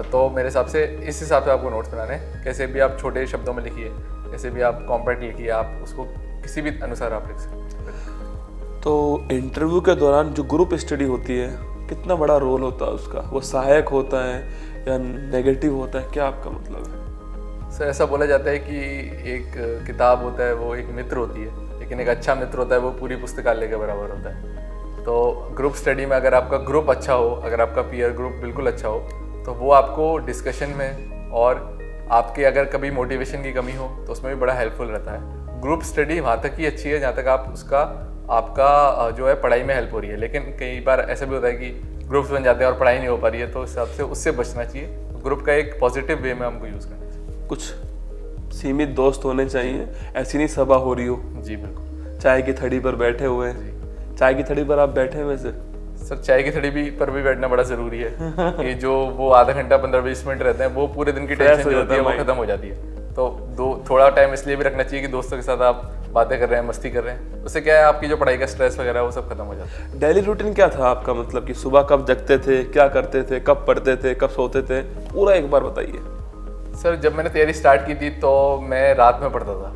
तो मेरे हिसाब से इस हिसाब से आपको नोट्स बनाने, कैसे भी आप छोटे शब्दों में लिखिए, कैसे भी आप कॉम्पैक्ट लिखिए, आप उसको किसी भी अनुसार आप लिख सकते हैं। तो इंटरव्यू के दौरान जो ग्रुप स्टडी होती है, कितना बड़ा रोल होता है उसका? वो सहायक होता है या नेगेटिव होता है, क्या आपका मतलब है? सर ऐसा बोला जाता है कि एक किताब होता है वो एक मित्र होती है, लेकिन एक अच्छा मित्र होता है वो पूरी पुस्तकालय के बराबर होता है। तो ग्रुप स्टडी में अगर आपका ग्रुप अच्छा हो, अगर आपका पीयर ग्रुप बिल्कुल अच्छा हो, तो वो आपको डिस्कशन में और आपके अगर कभी मोटिवेशन की कमी हो तो उसमें भी बड़ा हेल्पफुल रहता है। ग्रुप स्टडी वहाँ तक ही अच्छी है जहाँ तक आप आपका जो है पढ़ाई में हेल्प हो रही है। लेकिन कई बार ऐसा भी होता है कि ग्रुप्स बन जाते हैं और पढ़ाई नहीं हो पा रही है, तो उस हिसाब से उससे बचना चाहिए। ग्रुप का एक पॉजिटिव वे में हमको यूज़ करना चाहिए। कुछ सीमित दोस्त होने चाहिए, ऐसी नहीं सभा हो रही हो। जी बिल्कुल। चाय की थड़ी पर बैठे हुए हैं, चाय की थड़ी पर आप बैठे हुए से? सर चाय की थड़ी पर भी बैठना बड़ा ज़रूरी है कि जो वो आधा घंटा 15-20 मिनट रहते हैं वो पूरे दिन की टेंशन जो होती है वो खत्म हो जाती है। तो थोड़ा टाइम इसलिए भी रखना चाहिए कि दोस्तों के साथ आप बातें कर रहे हैं, मस्ती कर रहे हैं, उससे क्या है आपकी जो पढ़ाई का स्ट्रेस वगैरह वो सब खत्म हो जाता है। डेली रूटीन क्या था आपका, मतलब कि सुबह कब जगते थे, क्या करते थे, कब पढ़ते थे, कब सोते थे, पूरा एक बार बताइए। सर जब मैंने तैयारी स्टार्ट की थी तो मैं रात में पढ़ता था।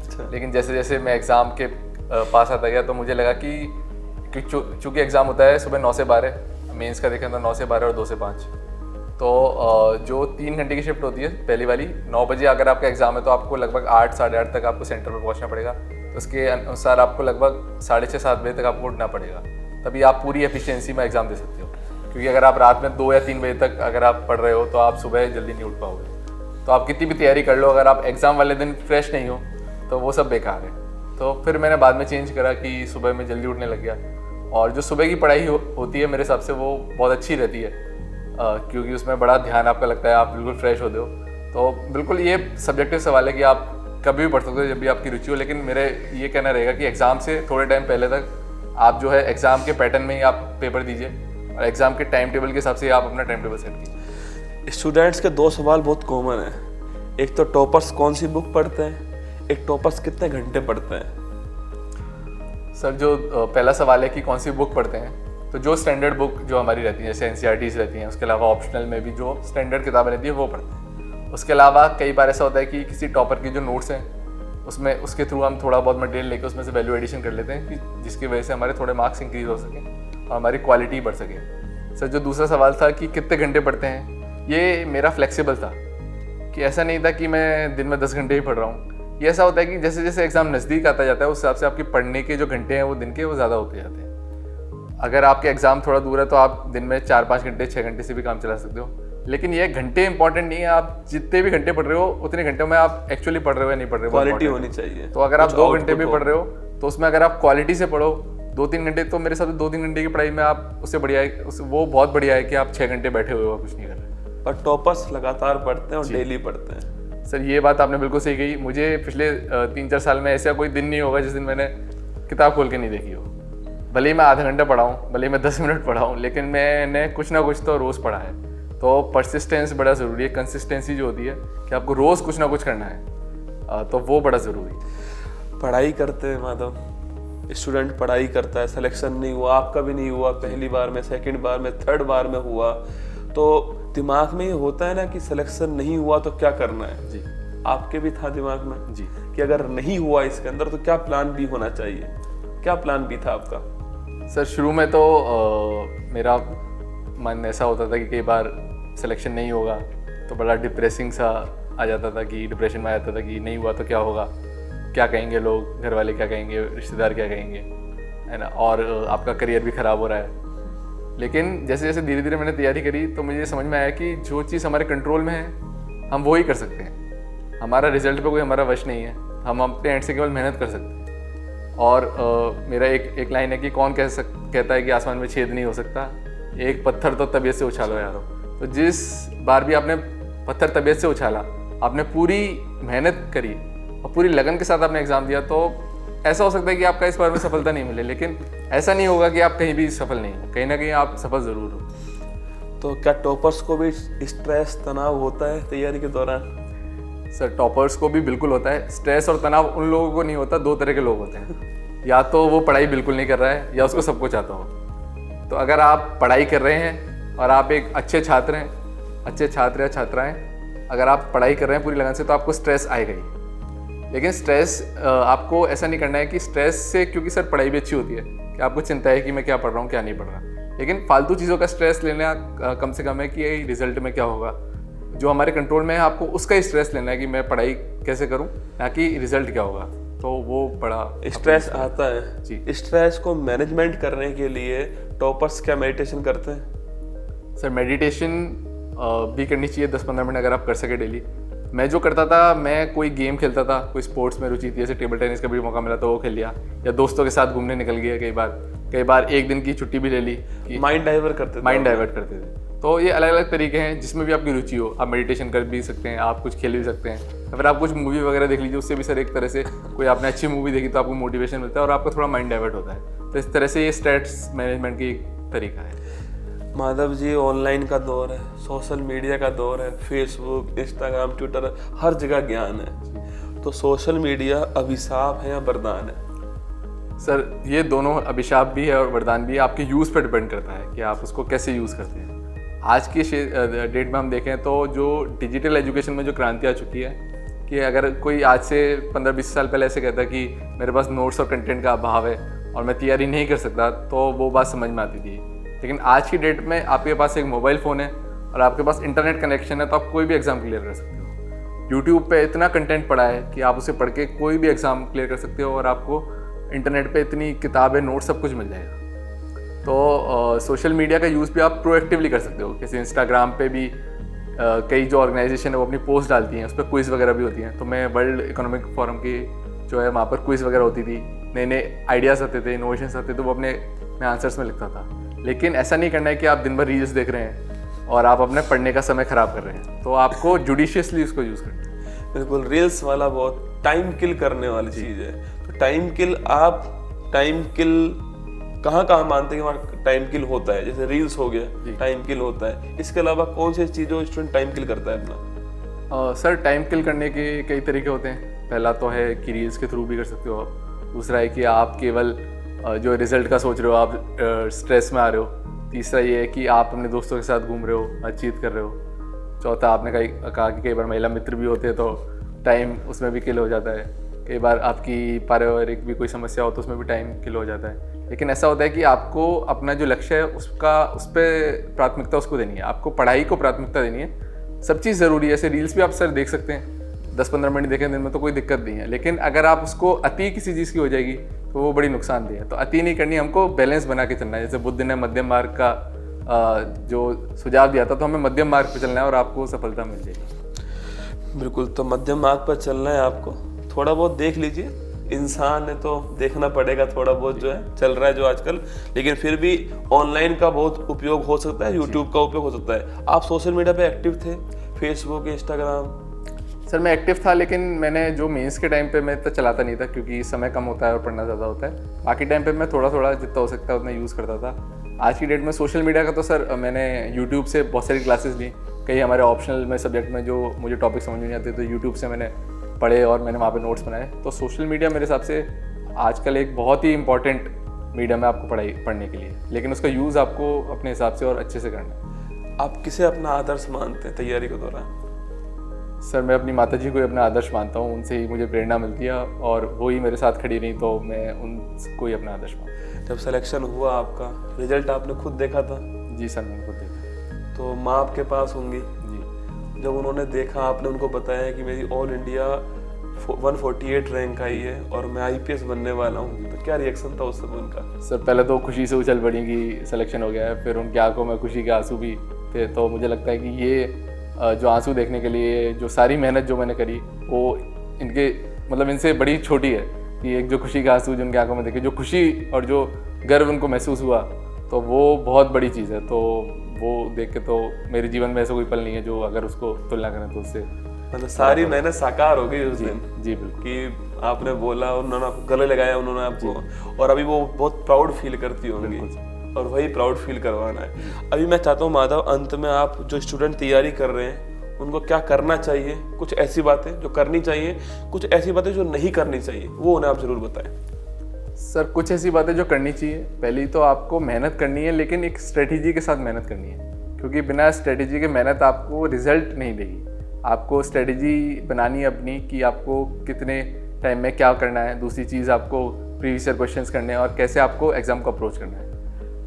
अच्छा। लेकिन जैसे जैसे मैं एग्ज़ाम के पास आता गया तो मुझे लगा कि चूँकि एग्ज़ाम होता है सुबह 9 से 12, मेंस का देखें तो 9 से 12 और 2 से 5, तो जो 3 घंटे की शिफ्ट होती है पहली वाली, 9 बजे अगर आपका एग्ज़ाम है तो आपको लगभग 8 साढ़े 8 तक आपको सेंटर पर पहुंचना पड़ेगा। तो उसके अनुसार आपको लगभग 6:30 7 बजे तक आपको उठना पड़ेगा, तभी आप पूरी एफिशिएंसी में एग्ज़ाम दे सकते हो। क्योंकि अगर आप रात में 2 या 3 बजे तक अगर आप पढ़ रहे हो तो आप सुबह जल्दी नहीं उठ पाओगे। तो आप कितनी भी तैयारी कर लो, अगर आप एग्ज़ाम वाले दिन फ्रेश नहीं हो तो वो सब बेकार है। तो फिर मैंने बाद में चेंज करा कि सुबह में जल्दी उठने लग गया, और जो सुबह की पढ़ाई होती है मेरे हिसाब से वो बहुत अच्छी रहती है, क्योंकि उसमें बड़ा ध्यान आपका लगता है, आप बिल्कुल फ्रेश होते हो। तो बिल्कुल ये सब्जेक्टिव सवाल है कि आप कभी भी पढ़ सकते हो जब भी आपकी रुचि हो, लेकिन मेरे ये कहना रहेगा कि एग्ज़ाम से थोड़े टाइम पहले तक आप जो है एग्ज़ाम के पैटर्न में ही आप पेपर दीजिए और एग्ज़ाम के टाइम टेबल के हिसाब से आप अपना टाइम टेबल सेट कीजिए। स्टूडेंट्स के 2 सवाल बहुत कॉमन है, एक तो टॉपर्स कौन सी बुक पढ़ते हैं, एक टॉपर्स कितने घंटे पढ़ते हैं? सर जो पहला सवाल है कि कौन सी बुक पढ़ते हैं, तो जो स्टैंडर्ड बुक जो हमारी रहती है, जैसे एनसीईआरटीज़ रहती हैं, उसके अलावा ऑप्शनल में भी जो स्टैंडर्ड किताबें रहती है वो पढ़ते हैं। उसके अलावा कई बार ऐसा होता है कि किसी टॉपर की जो नोट्स हैं उसमें उसके थ्रू हम थोड़ा बहुत मटेरियल लेकर उसमें से वैल्यू एडिशन कर लेते हैं, कि जिसकी वजह से हमारे थोड़े मार्क्स इंक्रीज हो सकें और हमारी क्वालिटी बढ़ सके। सर जो दूसरा सवाल था कि कितने घंटे पढ़ते हैं, ये मेरा फ्लेक्सिबल था कि ऐसा नहीं था कि मैं दिन में 10 घंटे ही पढ़ रहा हूँ। ये ऐसा होता है कि जैसे जैसे एग्ज़ाम नज़दीक आता जाता है उस हिसाब से आपकी पढ़ने के जो घंटे हैं वो दिन के वो ज़्यादा होते जाते हैं। अगर आपके एग्ज़ाम थोड़ा दूर है तो आप दिन में 4-5 घंटे 6 घंटे से भी काम चला सकते हो, लेकिन ये घंटे इंपॉर्टेंट नहीं है। आप जितने भी घंटे पढ़ रहे हो उतने घंटों में आप एक्चुअली पढ़ रहे हो या नहीं पढ़ रहे हो, क्वालिटी होनी चाहिए। तो अगर आप 2 घंटे भी पढ़ रहे हो तो उसमें अगर आप क्वालिटी से पढ़ो 2-3 घंटे, तो मेरे साथ 2-3 घंटे की पढ़ाई में आप उससे बढ़िया है, वो बहुत बढ़िया है कि आप 6 घंटे बैठे हुए हो कुछ नहीं कर रहे। पर टॉपर्स लगातार पढ़ते हैं और डेली पढ़ते हैं। सर ये बात आपने बिल्कुल सही कही। मुझे पिछले 3-4 साल में ऐसा कोई दिन नहीं होगा जिस दिन मैंने किताब खोल के नहीं देखी हो। भले ही मैं आधा घंटा पढ़ा हूँ, भले ही मैं 10 मिनट पढ़ा हूँ, लेकिन मैंने कुछ ना कुछ तो रोज़ पढ़ा है। तो परसिस्टेंस बड़ा ज़रूरी है, कंसिस्टेंसी जो होती है कि आपको रोज़ कुछ ना कुछ करना है, तो वो बड़ा ज़रूरी है। पढ़ाई करते हैं माधव, स्टूडेंट पढ़ाई करता है, सिलेक्शन नहीं हुआ, आपका भी नहीं हुआ, पहली बार में, सेकंड बार में, थर्ड बार में हुआ, तो दिमाग में ये होता है ना कि सिलेक्शन नहीं हुआ तो क्या करना है। जी आपके भी था दिमाग में जी कि अगर नहीं हुआ इसके अंदर तो क्या प्लान बी होना चाहिए, क्या प्लान बी था आपका? सर शुरू में तो मेरा मन ऐसा होता था कि कई बार सिलेक्शन नहीं होगा तो बड़ा डिप्रेसिंग सा आ जाता था, कि डिप्रेशन में आ जाता था कि नहीं हुआ तो क्या होगा, क्या कहेंगे लोग, घर वाले क्या कहेंगे, रिश्तेदार क्या कहेंगे, है ना, और आपका करियर भी ख़राब हो रहा है। लेकिन जैसे जैसे धीरे धीरे मैंने तैयारी करी तो मुझे समझ में आया कि जो चीज़ हमारे कंट्रोल में है हम वो ही कर सकते हैं। हमारा रिजल्ट पे कोई हमारा वश नहीं है, हम अपने एंड से केवल मेहनत कर सकते हैं। और मेरा एक लाइन है कि कौन कहता है कि आसमान में छेद नहीं हो सकता, एक पत्थर तो तबीयत से उछालो यारो। तो जिस बार भी आपने पत्थर तबीयत से उछाला, आपने पूरी मेहनत करी और पूरी लगन के साथ आपने एग्ज़ाम दिया, तो ऐसा हो सकता है कि आपका इस बार में सफलता नहीं मिले, लेकिन ऐसा नहीं होगा कि आप कहीं भी सफल नहीं हो, कहीं ना कहीं आप सफल ज़रूर हो। तो क्या टॉपर्स को भी स्ट्रेस तनाव होता है तैयारी के दौरान? सर टॉपर्स को भी बिल्कुल होता है। स्ट्रेस और तनाव उन लोगों को नहीं होता, 2 तरह के लोग होते हैं, या तो वो पढ़ाई बिल्कुल नहीं कर रहा है या उसको सब कुछ आता हो। तो अगर आप पढ़ाई कर रहे हैं और आप एक अच्छे छात्र हैं, अच्छे छात्र या छात्राएं, अगर आप पढ़ाई कर रहे हैं पूरी लगन से तो आपको स्ट्रेस आएगा ही। लेकिन स्ट्रेस आपको ऐसा नहीं करना है कि स्ट्रेस से, क्योंकि सर पढ़ाई भी अच्छी होती है कि आपको चिंता है कि मैं क्या पढ़ रहा हूँ क्या नहीं पढ़ रहा, लेकिन फालतू चीज़ों का स्ट्रेस लेना कम से कम है कि रिजल्ट में क्या होगा। जो हमारे कंट्रोल में है आपको उसका ही स्ट्रेस लेना है कि मैं पढ़ाई कैसे करूँ, ना कि रिजल्ट क्या होगा। तो वो बड़ा स्ट्रेस आता है जी। स्ट्रेस को मैनेजमेंट करने के लिए टॉपर्स क्या मेडिटेशन करते हैं? सर मेडिटेशन भी करनी चाहिए 10-15 मिनट अगर आप कर सके डेली। मैं जो करता था, मैं कोई गेम खेलता था, कोई स्पोर्ट्स में रुचि थी, जैसे टेबल टेनिस का भी मौका मिला तो वो खेल लिया, या दोस्तों के साथ घूमने निकल गए, कई बार एक दिन की छुट्टी भी ले ली, माइंड डाइवर्ट करते थे। तो ये अलग अलग तरीके हैं जिसमें भी आपकी रुचि हो, आप मेडिटेशन कर भी सकते हैं, आप कुछ खेल भी सकते हैं, या फिर आप कुछ मूवी वगैरह देख लीजिए, उससे भी सर एक तरह से कोई आपने अच्छी मूवी देखी तो आपको मोटिवेशन मिलता है और आपका थोड़ा माइंड डाइवर्ट होता है। तो इस तरह से ये स्ट्रेस मैनेजमेंट की एक तरीका है। माधव जी, ऑनलाइन का दौर है, सोशल मीडिया का दौर है, फेसबुक, इंस्टाग्राम, ट्विटर, हर जगह ज्ञान है, तो सोशल मीडिया अभिशाप है या वरदान है? सर ये दोनों अभिशाप भी है और वरदान भी है, आपके यूज़ पर डिपेंड करता है कि आप उसको कैसे यूज़ करते हैं। आज की डेट में हम देखें तो जो डिजिटल एजुकेशन में जो क्रांति आ चुकी है, कि अगर कोई आज से 15-20 साल पहले ऐसे कहता कि मेरे पास नोट्स और कंटेंट का अभाव है और मैं तैयारी नहीं कर सकता, तो वो बात समझ में आती थी। लेकिन आज की डेट में आपके पास एक मोबाइल फ़ोन है और आपके पास इंटरनेट कनेक्शन है, तो आप कोई भी एग्ज़ाम क्लियर कर सकते हो। यूट्यूब पे इतना कंटेंट पड़ा है कि आप उसे पढ़ के कोई भी एग्ज़ाम क्लियर कर सकते हो, और आपको इंटरनेट पे इतनी किताबें, नोट, सब कुछ मिल जाएगा। तो सोशल मीडिया का यूज़ भी आप प्रोएक्टिवली कर सकते हो। जैसे इंस्टाग्राम पे भी कई जो ऑर्गेनाइजेशन है वो अपनी पोस्ट डालती हैं, उस पर क्विज़ वगैरह भी होती हैं। तो मैं वर्ल्ड इकोनॉमिक फोरम की जो है वहाँ पर क्विज़ वगैरह होती थी, नए नए आइडियाज़ आते थे, इनोवेशंस आते थे, वो मैं आंसर्स में लिखता था। लेकिन ऐसा नहीं करना है कि आप दिन भर रील्स देख रहे हैं और आप अपने पढ़ने का समय ख़राब कर रहे हैं, तो आपको जुडिशियसली उसको यूज़ करना है। बिल्कुल, रील्स वाला बहुत टाइम किल करने वाली चीज़ है। तो टाइम किल कहाँ मानते हैं कि वहाँ टाइम किल होता है? जैसे रील्स हो गया, टाइम किल होता है, इसके अलावा कौन सी चीज़ों स्टूडेंट टाइम किल करता है अपना? सर टाइम किल करने के कई तरीके होते हैं। पहला तो है कि रील्स के थ्रू भी कर सकते हो आप। दूसरा है कि आप केवल जो रिजल्ट का सोच रहे हो आप, स्ट्रेस में आ रहे हो। तीसरा ये है कि आप अपने दोस्तों के साथ घूम रहे हो, बातचीत कर रहे हो। चौथा आपने कहा कि कई बार महिला मित्र भी होते हैं तो टाइम उसमें भी किल हो जाता है। कई बार आपकी पारिवारिक भी कोई समस्या हो तो उसमें भी टाइम किल हो जाता है। लेकिन ऐसा होता है कि आपको अपना जो लक्ष्य है उस पर प्राथमिकता उसको देनी है, आपको पढ़ाई को प्राथमिकता देनी है। सब चीज़ ज़रूरी है, ऐसे रील्स भी आप सर देख सकते हैं, 10-15 मिनट देखें दिन में तो कोई दिक्कत नहीं है। लेकिन अगर आप उसको अति किसी चीज़ की हो जाएगी तो वो बड़ी नुकसानदेह है। तो अति नहीं करनी, हमको बैलेंस बना के चलना है। जैसे बुद्ध ने मध्यम मार्ग का जो सुझाव दिया था, तो हमें मध्यम मार्ग पर चलना है और आपको सफलता मिल जाएगी। बिल्कुल, तो मध्यम मार्ग पर चलना है आपको। थोड़ा बहुत देख लीजिए, इंसान है तो देखना पड़ेगा थोड़ा बहुत जो है चल रहा है जो आजकल। लेकिन फिर भी ऑनलाइन का बहुत उपयोग हो सकता है, यूट्यूब का उपयोग हो सकता है। आप सोशल मीडिया पे एक्टिव थे, फेसबुक, इंस्टाग्राम? सर मैं एक्टिव था, लेकिन मैंने जो मेंस के टाइम पे मैं इतना चलाता नहीं था क्योंकि समय कम होता है और पढ़ना ज़्यादा होता है। बाकी टाइम पे मैं थोड़ा थोड़ा जितना हो सकता है उतना यूज़ करता था। आज की डेट में सोशल मीडिया का तो सर मैंने यूट्यूब से बहुत सारी क्लासेस ली। कई हमारे ऑप्शनल में सब्जेक्ट में जो मुझे टॉपिक समझ नहीं आते तो यूट्यूब से मैंने पढ़े और मैंने वहाँ पे नोट्स बनाए। तो सोशल मीडिया मेरे हिसाब से आजकल एक बहुत ही इंपॉर्टेंट मीडियम है आपको पढ़ने के लिए, लेकिन उसका यूज़ आपको अपने हिसाब से और अच्छे से करना है। आप किसे अपना आदर्श मानते हैं तैयारी के दौरान? सर मैं अपनी माताजी को ही अपना आदर्श मानता हूँ, उनसे ही मुझे प्रेरणा मिलती है और वो ही मेरे साथ खड़ी रही, तो मैं उनको ही अपना आदर्श मानता हूँ। जब सिलेक्शन हुआ आपका, रिजल्ट आपने खुद देखा था? जी सर, मैंने खुद देखा। तो माँ आपके पास होंगी, जी। जब उन्होंने देखा, आपने उनको बताया कि मेरी ऑल इंडिया 148 रैंक आई है और मैं IPS बनने वाला हूँ, तो क्या रिएक्शन था उस समय उनका? सर पहले तो खुशी से उछल पड़ी कि सिलेक्शन हो गया है, फिर उनकी आंखों में खुशी के आंसू भी थे। तो मुझे लगता है कि ये जो आंसू देखने के लिए जो सारी मेहनत जो मैंने करी वो इनके मतलब इनसे बड़ी छोटी है कि एक जो खुशी के आंसू जो उनकी आंखों में देखे, जो खुशी और जो गर्व उनको महसूस हुआ, तो वो बहुत बड़ी चीज़ है। तो वो देख के तो मेरे जीवन में ऐसा कोई पल नहीं है जो अगर उसको तुलना करें तो उससे मतलब सारी मेहनत साकार हो गई उस दिन। जी बिल्कुल। कि आपने बोला, उन्होंने आपको गले लगाया, उन्होंने आपको, और अभी वो बहुत प्राउड फील करती होंगी और वही प्राउड फील करवाना है। अभी मैं चाहता हूँ माधव, अंत में आप जो स्टूडेंट तैयारी कर रहे हैं उनको क्या करना चाहिए? कुछ ऐसी बातें जो करनी चाहिए, कुछ ऐसी बातें जो नहीं करनी चाहिए, वो उन्हें आप जरूर बताएं। सर कुछ ऐसी बातें जो करनी चाहिए, पहली तो आपको मेहनत करनी है, लेकिन एक स्ट्रेटेजी के साथ मेहनत करनी है, क्योंकि बिना स्ट्रेटेजी के मेहनत आपको रिजल्ट नहीं देगी। आपको स्ट्रेटेजी बनानी है अपनी कि आपको कितने टाइम में क्या करना है। दूसरी चीज़ आपको प्रीवियस ईयर क्वेश्चंस करने हैं और कैसे आपको एग्ज़ाम को अप्रोच करना है।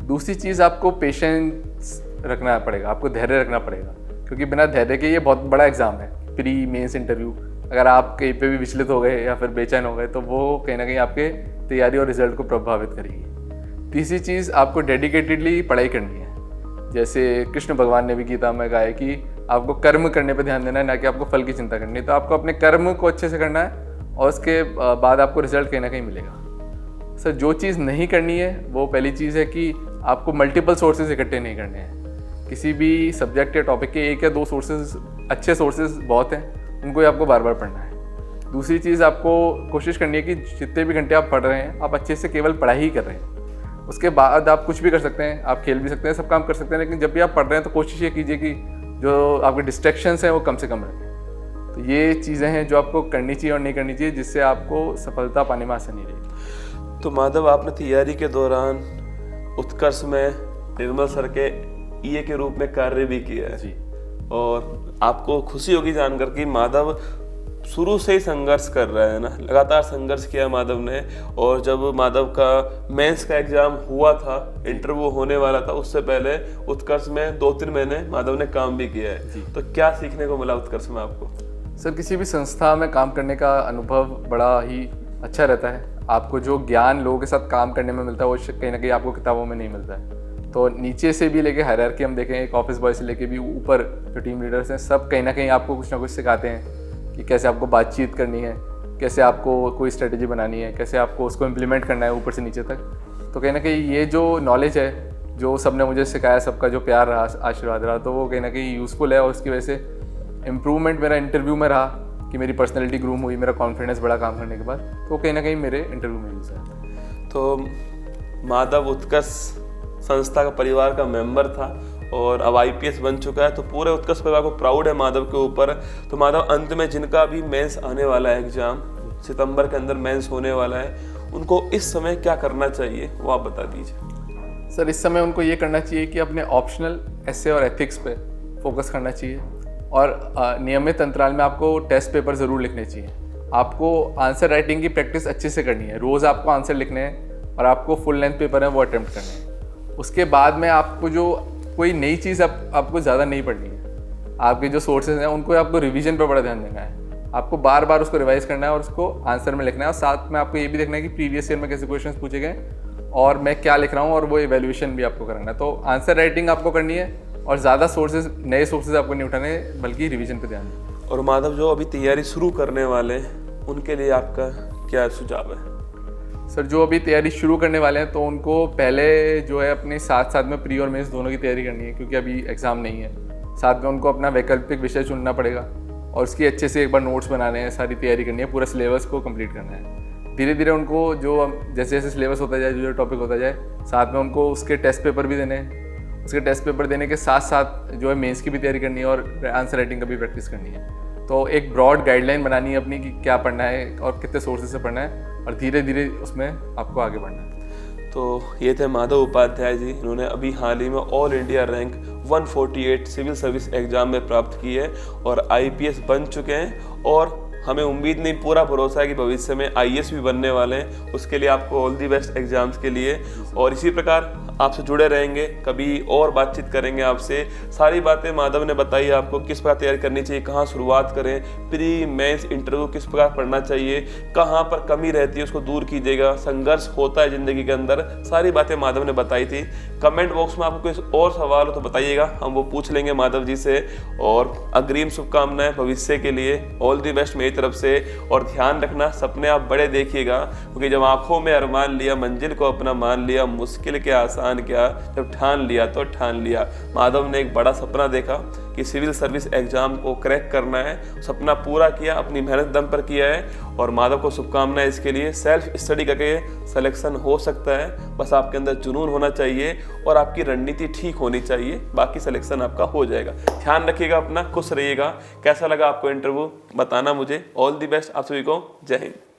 दूसरी चीज़ आपको पेशेंस रखना पड़ेगा, आपको धैर्य रखना पड़ेगा, क्योंकि बिना धैर्य के ये बहुत बड़ा एग्ज़ाम है, प्री मेंस इंटरव्यू। अगर आप कहीं पे भी विचलित हो गए या फिर बेचैन हो गए तो वो कहीं ना कहीं आपके तैयारी और रिजल्ट को प्रभावित करेगी। तीसरी चीज़ आपको डेडिकेटेडली पढ़ाई करनी है। जैसे कृष्ण भगवान ने भी गीता में कहा है कि आपको कर्म करने पर ध्यान देना है, ना कि आपको फल की चिंता करनी है। तो आपको अपने कर्म को अच्छे से करना है और उसके बाद आपको रिजल्ट कहीं ना कहीं मिलेगा। सर जो चीज़ नहीं करनी है वो पहली चीज़ है कि आपको मल्टीपल सोर्सेज इकट्ठे नहीं करने हैं। किसी भी सब्जेक्ट या टॉपिक के एक या दो सोर्सेज, अच्छे सोर्सेज बहुत हैं, उनको ही आपको बार बार पढ़ना है। दूसरी चीज़ आपको कोशिश करनी है कि जितने भी घंटे आप पढ़ रहे हैं आप अच्छे से केवल पढ़ाई ही कर रहे हैं। उसके बाद आप कुछ भी कर सकते हैं, आप खेल भी सकते हैं, सब काम कर सकते हैं, लेकिन जब भी आप पढ़ रहे हैं तो कोशिश ये कीजिए कि जो आपके डिस्ट्रैक्शंस हैं वो कम से कम रखें। तो ये चीज़ें हैं जो आपको करनी चाहिए और नहीं करनी चाहिए, जिससे आपको सफलता पाने में आसानी रहेगी। तो माधव, आपने तैयारी के दौरान उत्कर्ष में निर्मल सर के EA के रूप में कार्य भी किया है जी। और आपको खुशी होगी जानकर कि माधव शुरू से ही संघर्ष कर रहा है ना, लगातार संघर्ष किया माधव ने। और जब माधव का मेंस का एग्जाम हुआ था, इंटरव्यू होने वाला था, उससे पहले उत्कर्ष में 2-3 महीने माधव ने काम भी किया है। तो क्या सीखने को मिला उत्कर्ष में आपको? सर किसी भी संस्था में काम करने का अनुभव बड़ा ही अच्छा रहता है। आपको जो ज्ञान लोगों के साथ काम करने में मिलता है वो कहीं ना कहीं आपको किताबों में नहीं मिलता है। तो नीचे से भी लेके हायरार्की हम देखें, एक ऑफिस बॉय से लेके भी ऊपर जो टीम लीडर्स हैं, सब कहीं ना कहीं आपको कुछ ना कुछ सिखाते हैं कि कैसे आपको बातचीत करनी है, कैसे आपको कोई स्ट्रेटेजी बनानी है, कैसे आपको उसको इम्प्लीमेंट करना है ऊपर से नीचे तक। तो कहीं ना कहीं ये जो नॉलेज है जो सबने मुझे सिखाया, सबका जो प्यार रहा, आशीर्वाद रहा, तो वो कहीं ना कहीं यूज़फुल है और उसकी वजह से इम्प्रूवमेंट मेरा इंटरव्यू में रहा कि मेरी पर्सनैलिटी ग्रूम हुई, मेरा कॉन्फिडेंस बढ़ा काम करने के बाद। तो कहीं ना कहीं मेरे इंटरव्यू में यूज़ है। तो माधव उत्कर्ष संस्था का परिवार का मेंबर था और अब IPS बन चुका है, तो पूरे उत्कर्ष परिवार को प्राउड है माधव के ऊपर। तो माधव, अंत में जिनका भी मेंस आने वाला है एग्जाम, सितंबर के अंदर मेंस होने वाला है, उनको इस समय क्या करना चाहिए वो आप बता दीजिए। सर इस समय उनको ये करना चाहिए कि अपने ऑप्शनल एसे और एथिक्स पे फोकस करना चाहिए और नियमित अंतराल में आपको टेस्ट पेपर ज़रूर लिखने चाहिए। आपको आंसर राइटिंग की प्रैक्टिस अच्छे से करनी है, रोज़ आपको आंसर लिखने हैं और आपको फुल लेंथ पेपर है वो अटेम्प्ट करने हैं। उसके बाद में आपको जो कोई नई चीज़ आपको ज़्यादा नहीं पढ़नी है, आपके जो सोर्सेज हैं उनको आपको रिवीजन पर बड़ा ध्यान देना है, आपको बार बार उसको रिवाइज करना है और उसको आंसर में लिखना है और साथ में आपको ये भी देखना है कि प्रीवियस ईयर में कैसे क्वेश्चन पूछे गए और मैं क्या लिख रहा हूँ और वो इवेल्यूएशन भी आपको करना है। तो आंसर राइटिंग आपको करनी है और ज़्यादा सोर्सेज नए सोर्सेज आपको नहीं उठाने बल्कि रिवीजन पे ध्यान दें। और माधव जो अभी तैयारी शुरू करने वाले हैं उनके लिए आपका क्या सुझाव है? सर जो अभी तैयारी शुरू करने वाले हैं तो उनको पहले जो है अपने साथ साथ में प्री और मेंस दोनों की तैयारी करनी है, क्योंकि अभी एग्ज़ाम नहीं है। साथ में उनको अपना वैकल्पिक विषय चुनना पड़ेगा और उसकी अच्छे से एक बार नोट्स बनाने हैं, सारी तैयारी करनी है, पूरा सिलेबस को कंप्लीट करना है। धीरे धीरे उनको जो जैसे जैसे सिलेबस होता जाए, जो टॉपिक होता जाए, साथ में उनको उसके टेस्ट पेपर भी देने हैं। उसके टेस्ट पेपर देने के साथ साथ जो है मेंस की भी तैयारी करनी है और आंसर राइटिंग का भी प्रैक्टिस करनी है। तो एक ब्रॉड गाइडलाइन बनानी है अपनी कि क्या पढ़ना है और कितने सोर्सेज से पढ़ना है और धीरे धीरे उसमें आपको आगे बढ़ना है। तो ये थे माधव उपाध्याय जी, इन्होंने अभी हाल ही में all India rank 148 civil service exam में प्राप्त की है और आईपीएस बन चुके हैं और हमें उम्मीद नहीं पूरा भरोसा है कि भविष्य में आईएएस भी बनने वाले हैं। उसके लिए आपको ऑल दी बेस्ट एग्जाम्स के लिए और इसी प्रकार आपसे जुड़े रहेंगे, कभी और बातचीत करेंगे आपसे। सारी बातें माधव ने बताई आपको, किस प्रकार तैयारी करनी चाहिए, कहाँ शुरुआत करें, प्री मेंस इंटरव्यू किस प्रकार पढ़ना चाहिए, कहाँ पर कमी रहती है उसको दूर कीजिएगा, संघर्ष होता है ज़िंदगी के अंदर, सारी बातें माधव ने बताई थी। कमेंट बॉक्स में आपको कोई और सवाल हो तो बताइएगा, हम वो पूछ लेंगे माधव जी से। और अग्रिम शुभकामनाएं भविष्य के लिए, ऑल दी बेस्ट मेरी तरफ से। और ध्यान रखना, सपने आप बड़े देखिएगा, क्योंकि जब आंखों में अरमान लिया, मंजिल को अपना मान लिया, मुश्किल के आसान क्या, जब ठान लिया तो ठान लिया। माधव ने एक बड़ा सपना देखा कि सिविल सर्विस एग्जाम को क्रैक करना है, सपना पूरा किया, अपनी मेहनत दम पर किया है और माधव को शुभकामनाएं इसके लिए। सेल्फ स्टडी करके सिलेक्शन हो सकता है, बस आपके अंदर जुनून होना चाहिए और आपकी रणनीति ठीक होनी चाहिए, बाकी सिलेक्शन आपका हो जाएगा। ध्यान रखिएगा अपना, खुश रहिएगा। कैसा लगा आपको इंटरव्यू बताना मुझे। ऑल द बेस्ट आप सभी को, जय हिंद।